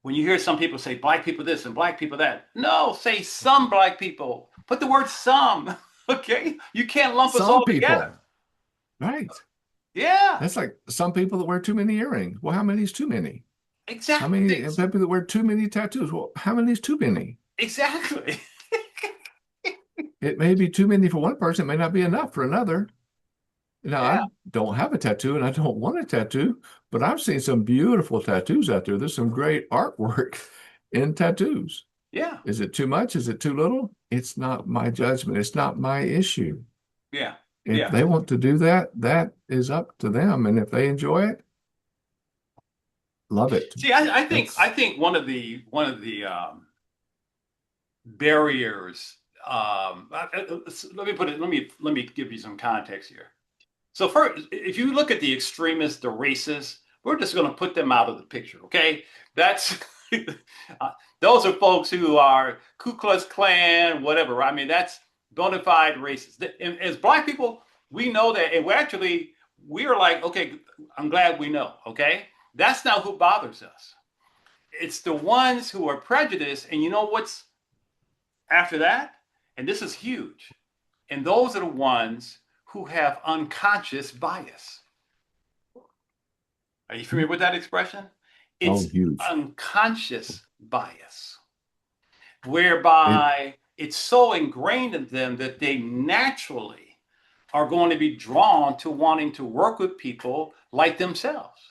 when you hear some people say black people this and black people that. No, say some black people. Put the word some. Okay, you can't lump us some all together. people, right? Yeah, That's like some people that wear too many earrings. Well, how many is too many? How many exactly, people that wear too many tattoos? Well, how many is too many? exactly. It may be too many for one person, it may not be enough for another. Now, Yeah, I don't have a tattoo and I don't want a tattoo, but I've seen some beautiful tattoos out there. There's some great artwork in tattoos. yeah, Is it too much? Is it too little? It's not my judgment. It's not my issue. yeah, If yeah. they want to do that, that is up to them. And if they enjoy it, love it. See, I That's think one of the barriers. Let me put it. Let me give you some context here. So first, if you look at the extremists, the racists, we're just going to put them out of the picture, okay? That's those are folks who are Ku Klux Klan, whatever. I mean, that's bona fide racists. And as black people, we know that, and we are like, okay, I'm glad we know, okay? That's not who bothers us. It's the ones who are prejudiced, and you know what's after that? And this is huge. And those are the ones who have unconscious bias. Are you familiar with that expression? oh, It's huge. unconscious bias, It whereby it's so ingrained in them that they naturally are going to be drawn to wanting to work with people like themselves.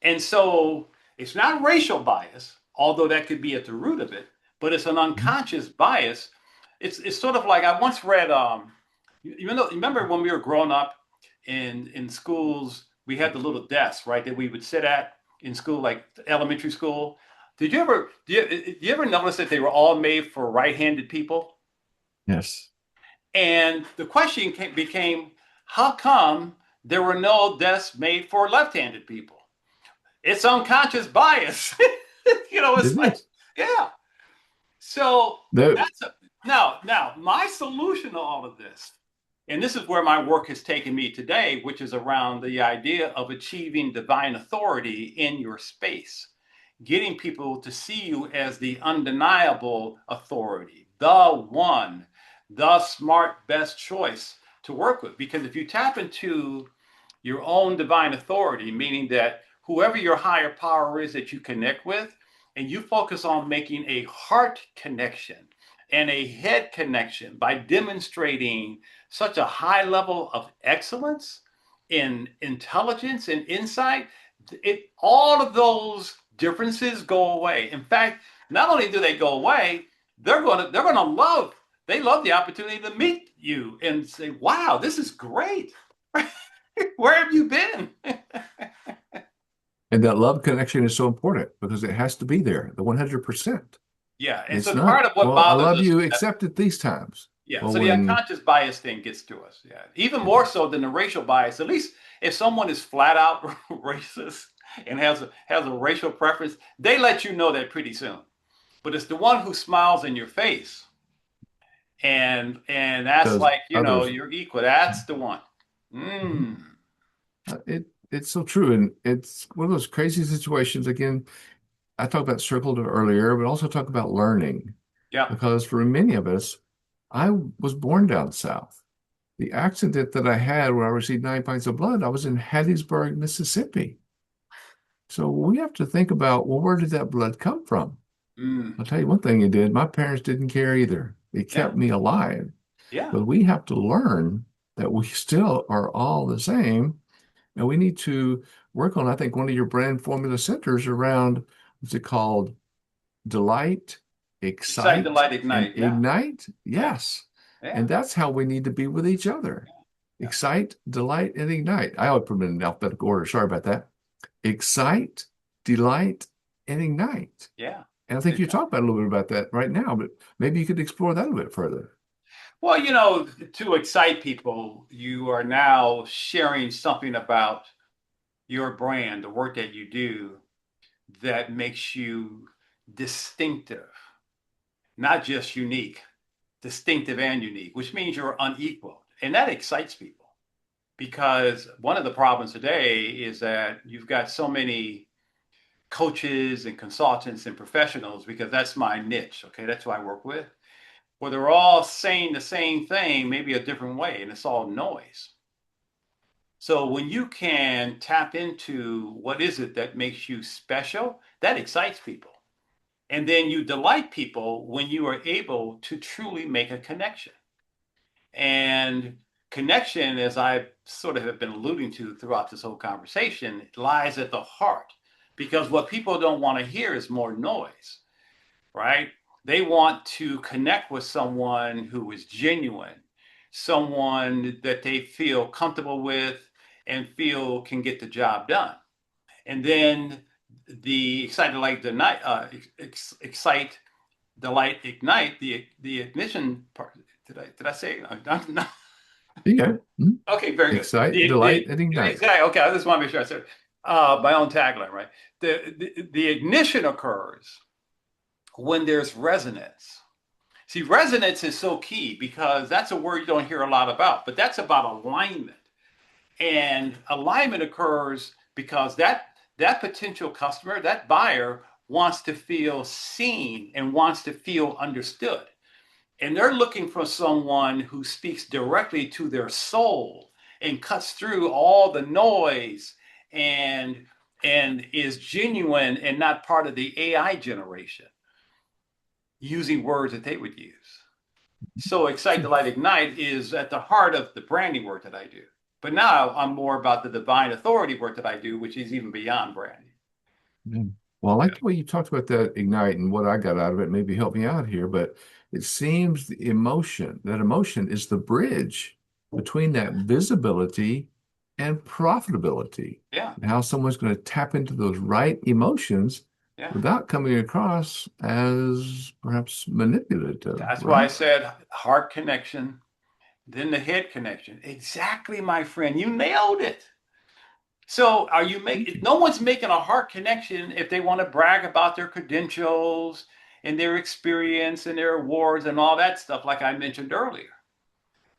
And so it's not racial bias, although that could be at the root of it, but it's an unconscious bias. It's sort of like I once read, remember when we were growing up in schools, we had the little desks, right, that we would sit at in school, like elementary school. Do you ever notice that they were all made for right-handed people? yes. And the question became, how come there were no desks made for left-handed people? It's unconscious bias. It's It like, is. yeah. So The, that's now my solution to all of this, and this is where my work has taken me today, which is around the idea of achieving divine authority in your space, getting people to see you as the undeniable authority, the one, the smart, best choice to work with. Because if you tap into your own divine authority, meaning that whoever your higher power is that you connect with, and you focus on making a heart connection and a head connection by demonstrating such a high level of excellence in intelligence and insight, all of those differences go away. In fact, not only do they go away, they're gonna love they love the opportunity to meet you and say, "Wow, this is great. Where have you been?" and that love connection is so important because it has to be there, the 100%. Yeah, and so It's the not, part of what well, I bothers love us you is that, except at these times. yeah, Well, so the when, unconscious bias thing gets to us. Yeah, even yeah, more so than the racial bias. At least if someone is flat out racist and has a racial preference, they let you know that pretty soon. But it's the one who smiles in your face and that's those like, others, you're equal. That's the one. Mm. it's so true. And it's one of those crazy situations. Again, I talked about circled earlier, but also talk about learning Yeah. because for many of us, I was born down south. The accident that I had where I received 9 pints of blood, I was in Hattiesburg, Mississippi. So we have to think about, well, where did that blood come from? Mm. I'll tell you one thing it did. My parents didn't care either. It Yeah. kept me alive. Yeah. But we have to learn that we still are all the same. And we need to work on, I think, one of your brand formula centers around what's it called? Delight Excite, excite, delight, and ignite. Yeah, ignite. yeah, Yes. yeah, And that's how we need to be with each other. yeah, Excite, delight, and ignite. I always put them in alphabetical order. Sorry about that. Excite, delight, and ignite. yeah. And I think you Exactly. talked about a little bit about that right now, but maybe you could explore that a bit further. Well, to excite people, you are now sharing something about your brand, the work that you do that makes you distinctive, not just unique, distinctive and unique, which means you're unequaled. And that excites people because one of the problems today is that you've got so many coaches and consultants and professionals, because that's my niche. Okay. That's who I work with, where they're all saying the same thing, maybe a different way, and it's all noise. So when you can tap into what is it that makes you special, that excites people. And then you delight people when you are able to truly make a connection. And connection, as I sort of have been alluding to throughout this whole conversation, lies at the heart. Because what people don't want to hear is more noise, right? They want to connect with someone who is genuine, someone that they feel comfortable with and feel can get the job done. And then the excite, delight, delight, excite, delight, ignite, the ignition part. Did I say? No. Yeah. Mhm. Okay, very good. Excite, delight, and ignite. Exactly. Okay, I just want to make sure I said my own tagline right. The ignition occurs when there's resonance. See, resonance is so key because that's a word you don't hear a lot about, but that's about alignment. And alignment occurs because that potential customer, that buyer wants to feel seen and wants to feel understood. And they're looking for someone who speaks directly to their soul and cuts through all the noise and and is genuine and not part of the AI generation using words that they would use. So Excite, Sure. Delight, Ignite is at the heart of the branding work that I do. But now I'm more about the divine authority work that I do, which is even beyond branding. Yeah. Well, I like the way you talked about that ignite and what I got out of it. Maybe help me out here, but it seems that emotion is the bridge between that visibility and profitability, Yeah, and how someone's going to tap into those right emotions yeah. without coming across as perhaps manipulative, That's why I right? said heart connection, then the head connection. Exactly, my friend. You nailed it. So are you Thank making you. no one's making a heart connection if they want to brag about their credentials and their experience and their awards and all that stuff, like I mentioned earlier.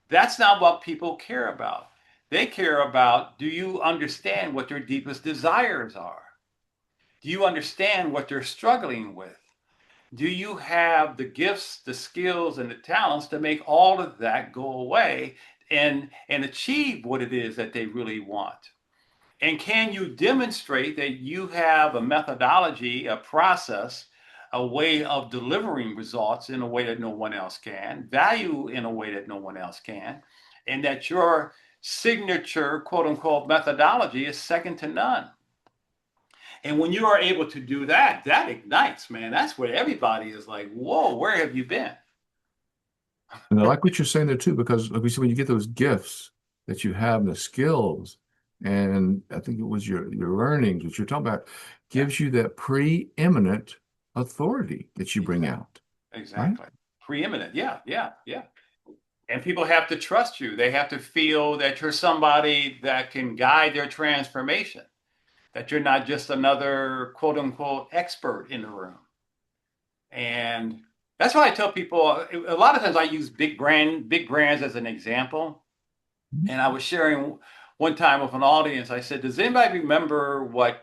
That's not what people care about. They care about, do you understand what their deepest desires are? Do you understand what they're struggling with? Do you have the gifts, the skills, and the talents to make all of that go away and achieve what it is that they really want? And can you demonstrate that you have a methodology, a process, a way of delivering results in a way that no one else can, value in a way that no one else can, and that your signature, quote unquote, methodology is second to none? And when you are able to do that, that ignites, man. That's where everybody is like, whoa, where have you been? And I like what you're saying there too, because like we said, when you get those gifts that you have and the skills, and I think it was your earnings, which you're talking about, Yeah, gives you that preeminent authority that you bring exactly. out, right? Exactly. Preeminent. Yeah, yeah, yeah. And people have to trust you. They have to feel that you're somebody that can guide their transformation, that you're not just another quote unquote expert in the room. And that's why I tell people a lot of times I use big brands as an example. And I was sharing one time with an audience, I said, does anybody remember what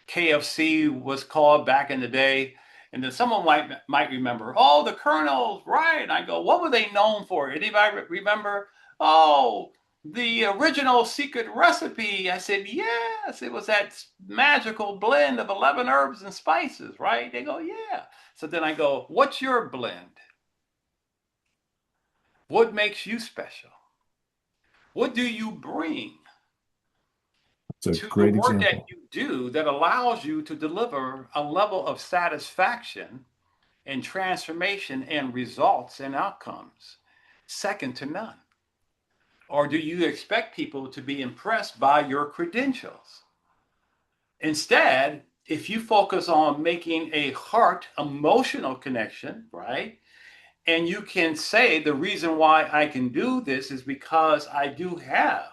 KFC was called back in the day? And then someone might remember, oh, the Colonels, right? And I go, what were they known for? Anybody remember? Oh, the original secret recipe. I said, yes, it was that magical blend of 11 herbs and spices, right? They go, yeah. So then I go, what's your blend? What makes you special? What do you bring It's a to the great work that example. you do that allows you to deliver a level of satisfaction and transformation and results and outcomes second to none? Or do you expect people to be impressed by your credentials? Instead, if you focus on making a heart emotional connection, right? And you can say the reason why I can do this is because I do have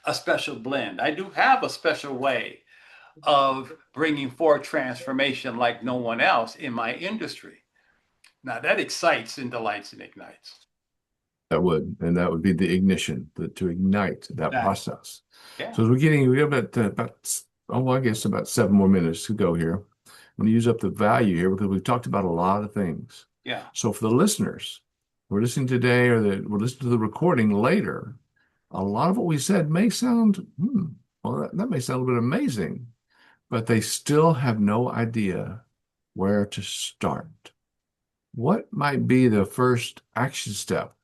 a special blend. I do have a special way of bringing forth transformation like no one else in my industry. Now that excites and delights and ignites. And that would be the ignition, to ignite that Exactly. process. Yeah. So as we have I guess about 7 more minutes to go here. I'm going to use up the value here because we've talked about a lot of things. Yeah. So for the listeners who are listening today or that will listen to the recording later, a lot of what we said may sound, well, that may sound a little bit amazing, but they still have no idea where to start. What might be the first action step,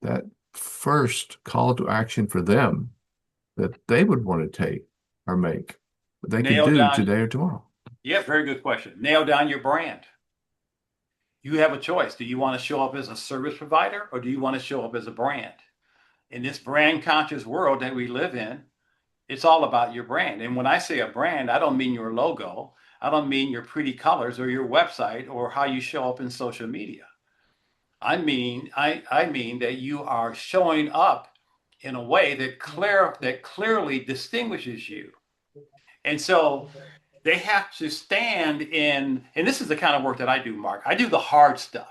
that first call to action for them that they would want to take or make, that they could Nail do down. today or tomorrow? Yeah, very good question. Nail down your brand. You have a choice. Do you want to show up as a service provider or do you want to show up as a brand? In this brand conscious world that we live in, it's all about your brand. And when I say a brand, I don't mean your logo. I don't mean your pretty colors or your website or how you show up in social media. I mean that you are showing up in a way that clearly distinguishes you. And so they have to stand in, and this is the kind of work that I do, Mark. I do the hard stuff.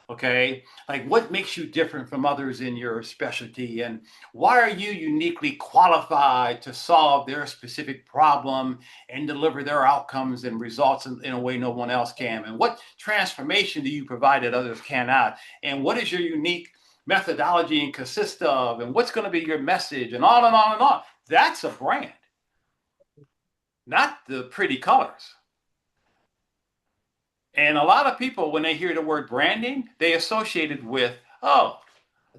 Okay. Like what makes you different from others in your specialty? And why are you uniquely qualified to solve their specific problem and deliver their outcomes and results in a way no one else can? And what transformation do you provide that others cannot? And what is your unique methodology and consist of? And what's going to be your message? And on and on and on. That's a brand, not the pretty colors. And a lot of people, when they hear the word branding, they associate it with, oh,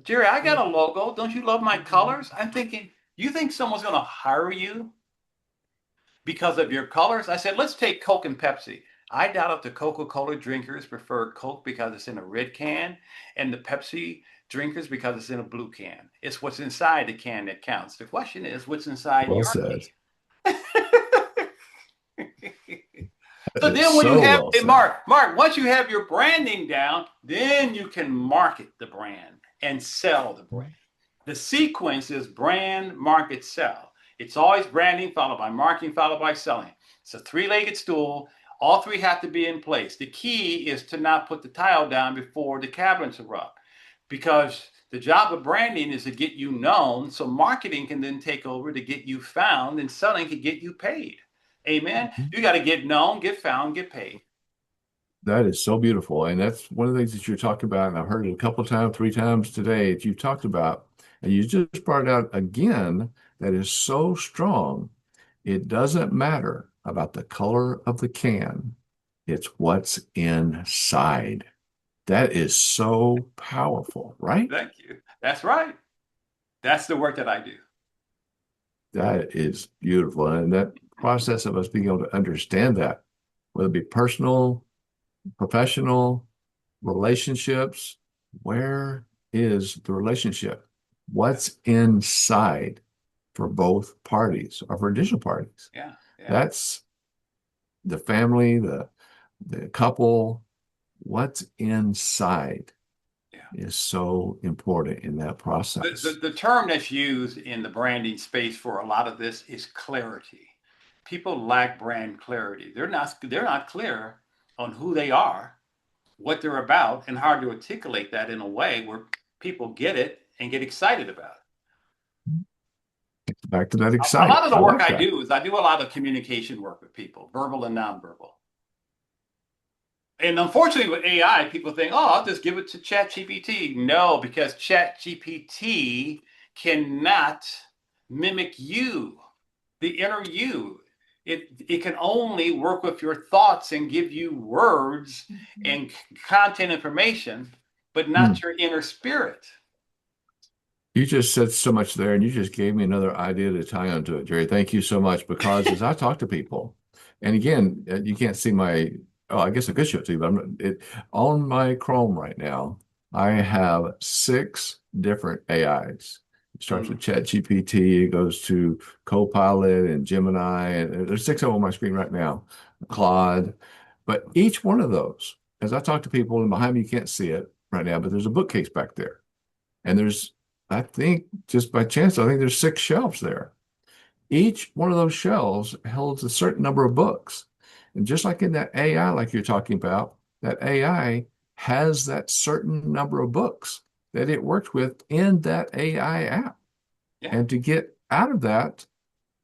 Gerry, I got a logo. Don't you love my colors? I'm thinking, you think someone's going to hire you because of your colors? I said, let's take Coke and Pepsi. I doubt if the Coca-Cola drinkers prefer Coke because it's in a red can and the Pepsi drinkers because it's in a blue can. It's what's inside the can that counts. The question is, what's inside Well your said. can? So It's then when you so have, well hey, said. Mark, once you have your branding down, then you can market the brand and sell the brand. The sequence is brand, market, sell. It's always branding followed by marketing followed by selling. It's a three-legged stool. All three have to be in place. The key is to not put the tile down before the cabinets are up, because the job of branding is to get you known, so marketing can then take over to get you found, and selling can get you paid. Amen. You got to get known, get found, get paid. That is so beautiful. And that's one of the things that you're talking about. And I've heard it a couple of times, 3 times today that you've talked about. And you just brought it out again. That is so strong. It doesn't matter about the color of the can. It's what's inside. That is so powerful, right? Thank you. That's right. That's the work that I do. That is beautiful. And that process of us being able to understand that, whether it be personal, professional, relationships, where is the relationship? What's inside for both parties or for additional parties? Yeah. Yeah. That's the family, the couple. What's inside Yeah. is so important in that process. The term that's used in the branding space for a lot of this is clarity. People lack brand clarity. They're not clear on who they are, what they're about, and how to articulate that in a way where people get it and get excited about it. Back to that A lot excite. of the I work like I that. do is I do a lot of communication work with people, verbal and nonverbal. And unfortunately, with AI, people think, oh, I'll just give it to ChatGPT. No, because ChatGPT cannot mimic you, the inner you. It can only work with your thoughts and give you words and content information, but Hmm. not your inner spirit. You just said so much there, and you just gave me another idea to tie onto it, Jerry. Thank you so much. Because as I talk to people, and again, you can't see my Oh, I guess I could show it to you, but on my Chrome right now. I have six different AIs. It starts with Mm, ChatGPT, it goes to Copilot and Gemini, and there's six of them on my screen right now. Claude. But each one of those, as I talk to people, and behind me you can't see it right now, but there's a bookcase back there. And I think, just by chance, I think there's six shelves there. Each one of those shelves holds a certain number of books. And just like in that AI, like you're talking about, that AI has that certain number of books that it worked with in that AI app. yeah. And to get out of that,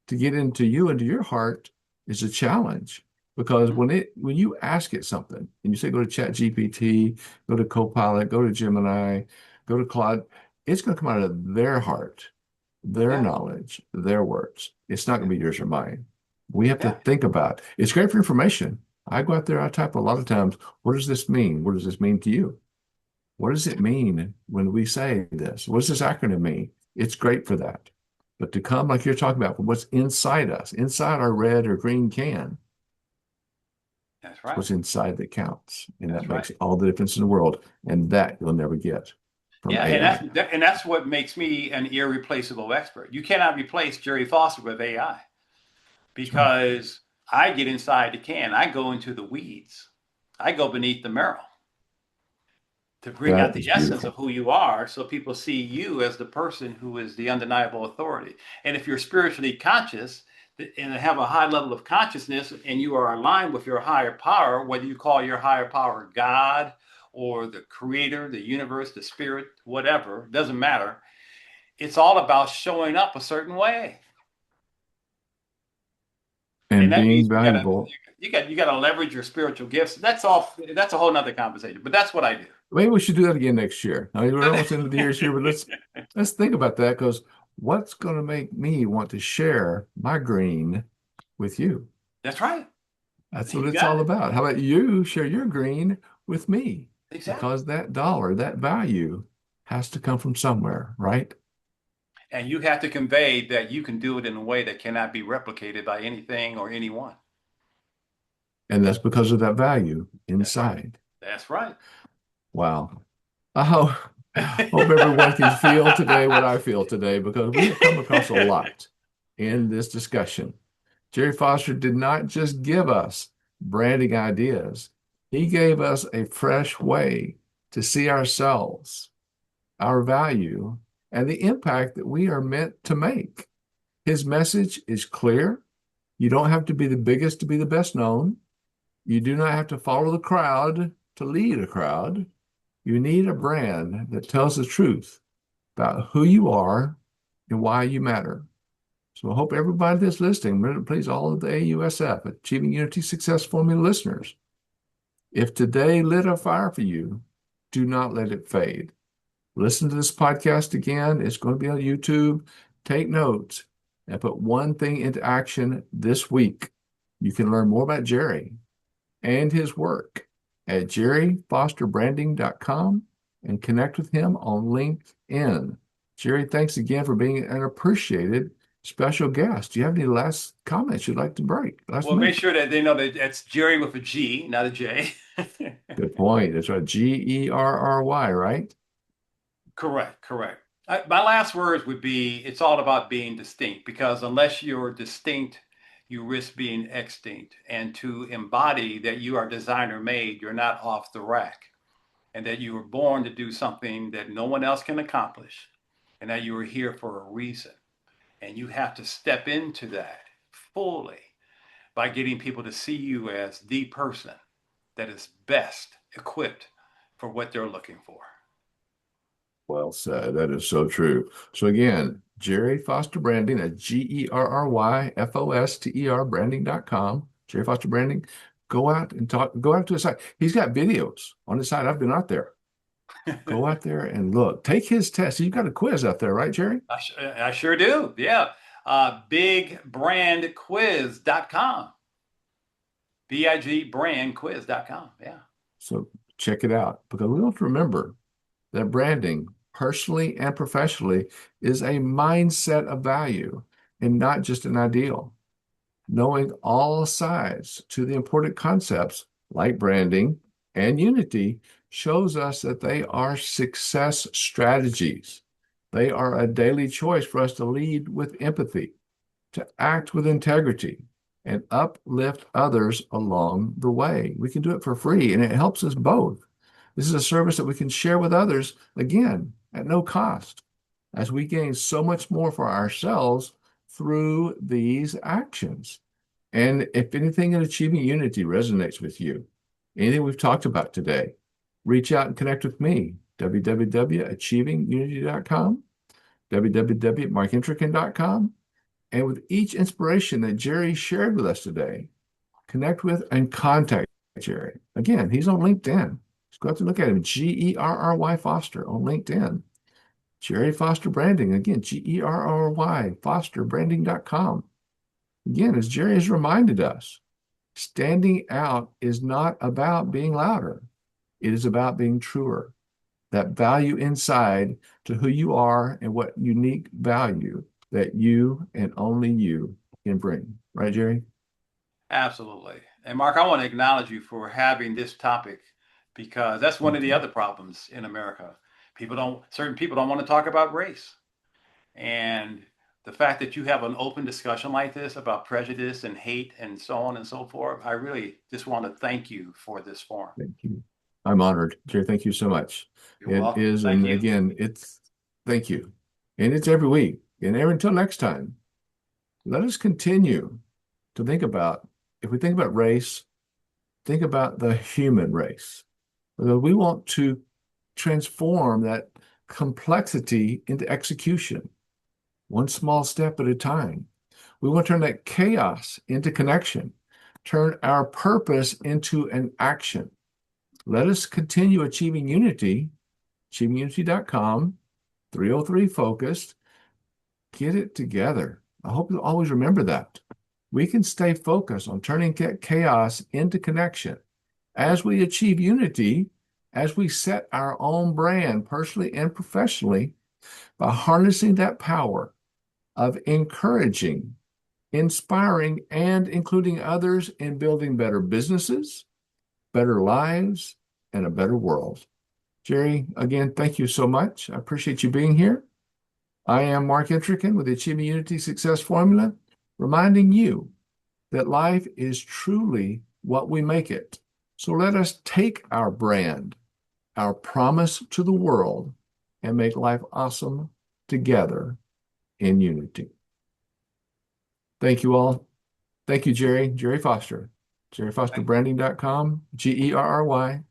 to get into you, into your heart, is a challenge. Because Mm, when you ask it something and you say go to ChatGPT, go to Copilot, go to Gemini, go to Claude, it's going to come out of their heart, their yeah. knowledge, their words. It's not Yeah. going to be yours or mine. We have to Yeah. think about it. It's great for information. I go out there, I type a lot of times, what does this mean? What does this mean to you? What does it mean when we say this? What does this acronym mean? It's great for that. But to come, like you're talking about, from what's inside us, inside our red or green can, That's it's right. what's inside that counts. And that That's makes right. all the difference in the world. And that you'll never get from Yeah, AI. and that's what makes me an irreplaceable expert. You cannot replace Gerry Foster with AI That's right. because I get inside the can. I go into the weeds. I go beneath the marrow to bring out That the is essence of beautiful. who you are so people see you as the person who is the undeniable authority. And if you're spiritually conscious and have a high level of consciousness and you are aligned with your higher power, whether you call your higher power God or the creator, the universe, the spirit, whatever, doesn't matter. It's all about showing up a certain way. And And that being means valuable. you gotta leverage your spiritual gifts. That's all. That's a whole nother conversation. But that's what I do. Maybe we should do that again next year. I mean, we're almost into the years here, but let's think about that because what's going to make me want to share my green with you? That's right. That's what You it's got all it. about. How about you share your green with me? Exactly. Because that dollar, that value has to come from somewhere, right? And you have to convey that you can do it in a way that cannot be replicated by anything or anyone. And that's because of that value That's right. inside. That's right. Wow. I hope everyone can feel today what I feel today because we have come across a lot in this discussion. Gerry Foster did not just give us branding ideas, he gave us a fresh way to see ourselves, our value, and the impact that we are meant to make. His message is clear. You don't have to be the biggest to be the best known. You do not have to follow the crowd to lead a crowd. You need a brand that tells the truth about who you are and why you matter. So I hope everybody that's listening, please, all of the AUSF, Achieving Unity Success Formula listeners, if today lit a fire for you, do not let it fade. Listen to this podcast again. It's going to be on YouTube. Take notes and put one thing into action this week. You can learn more about Gerry and his work at gerryfosterbranding.com and connect with him on LinkedIn. Gerry, thanks again for being an appreciated special guest. Do you have any last comments you'd like to Well, make make? sure that they know that that's Jerry with a G, not a J. Good point. That's right. Gerry, right? Correct, correct. My last words would be it's all about being distinct because unless you're distinct, you risk being extinct. And to embody that you are designer made, you're not off the rack, and that you were born to do something that no one else can accomplish, and that you were here for a reason. And you have to step into that fully by getting people to see you as the person that is best equipped for what they're looking for. Well said. That is so true. So again, Gerry Foster Branding at GerryFoster branding.com. Gerry Foster Branding. Go out to his site. He's got videos on his site. I've been out there. Go out there and look. Take his test. You've got a quiz out there, right, Gerry? I sure do. Yeah. Bigbrandquiz.com. BIGbrandquiz.com. Yeah. So check it out because we have to remember that branding, personally and professionally, is a mindset of value and not just an ideal. Knowing all sides to the important concepts like branding and unity, shows us that they are success strategies. They are a daily choice for us to lead with empathy, to act with integrity, and uplift others along the way. We can do it for free, and it helps us both. This is a service that we can share with others, again, at no cost, as we gain so much more for ourselves through these actions. And if anything in Achieving Unity resonates with you, anything we've talked about today, reach out and connect with me, www.achievingunity.com, www.markentrican.com. And with each inspiration that Gerry shared with us today, connect with and contact Gerry. Again, he's on LinkedIn. Just go out and look at him, Gerry Foster on LinkedIn. Gerry Foster Branding, again, Gerry Foster Branding.com. Again, as Gerry has reminded us, standing out is not about being louder. It is about being truer. That value inside to who you are and what unique value that you and only you can bring. Right, Gerry? Absolutely. And Mark, I want to acknowledge you for having this topic because that's one of Thank the you. other problems in America. Certain people don't want to talk about race. And the fact that you have an open discussion like this about prejudice and hate and so on and so forth, I really just want to thank you for this forum. Thank you. I'm honored. Gerry, thank you so much. You're It welcome. is, Thank and you. again, thank you. And it's every week. And until next time, let us continue to think about, if we think about race, think about the human race. We want to transform that complexity into execution, one small step at a time. We want to turn that chaos into connection, turn our purpose into an action. Let us continue achieving unity, achievingunity.com, 303 focused. Get it together. I hope you always remember that. We can stay focused on turning chaos into connection as we achieve unity, as we set our own brand personally and professionally by harnessing that power of encouraging, inspiring, and including others in building better businesses, better lives, and a better world. Gerry, again, thank you so much. I appreciate you being here. I am Mark Intrican with the Achieving Unity Success Formula, reminding you that life is truly what we make it. So let us take our brand, our promise to the world, and make life awesome together in unity. Thank you all. Thank you, Gerry. Gerry Foster. GerryFosterBranding.com, Gerry.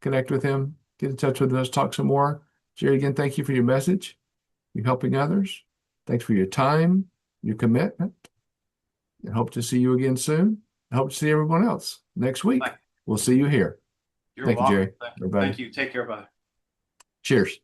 Connect with him. Get in touch with us. Talk some more. Gerry, again, thank you for your message. You're helping others. Thanks for your time, your commitment. And hope to see you again soon. I hope to see everyone else next week. We'll see you here. You're Thank you, welcome. Gerry. Everybody. Thank you. Take care. Bye. Cheers.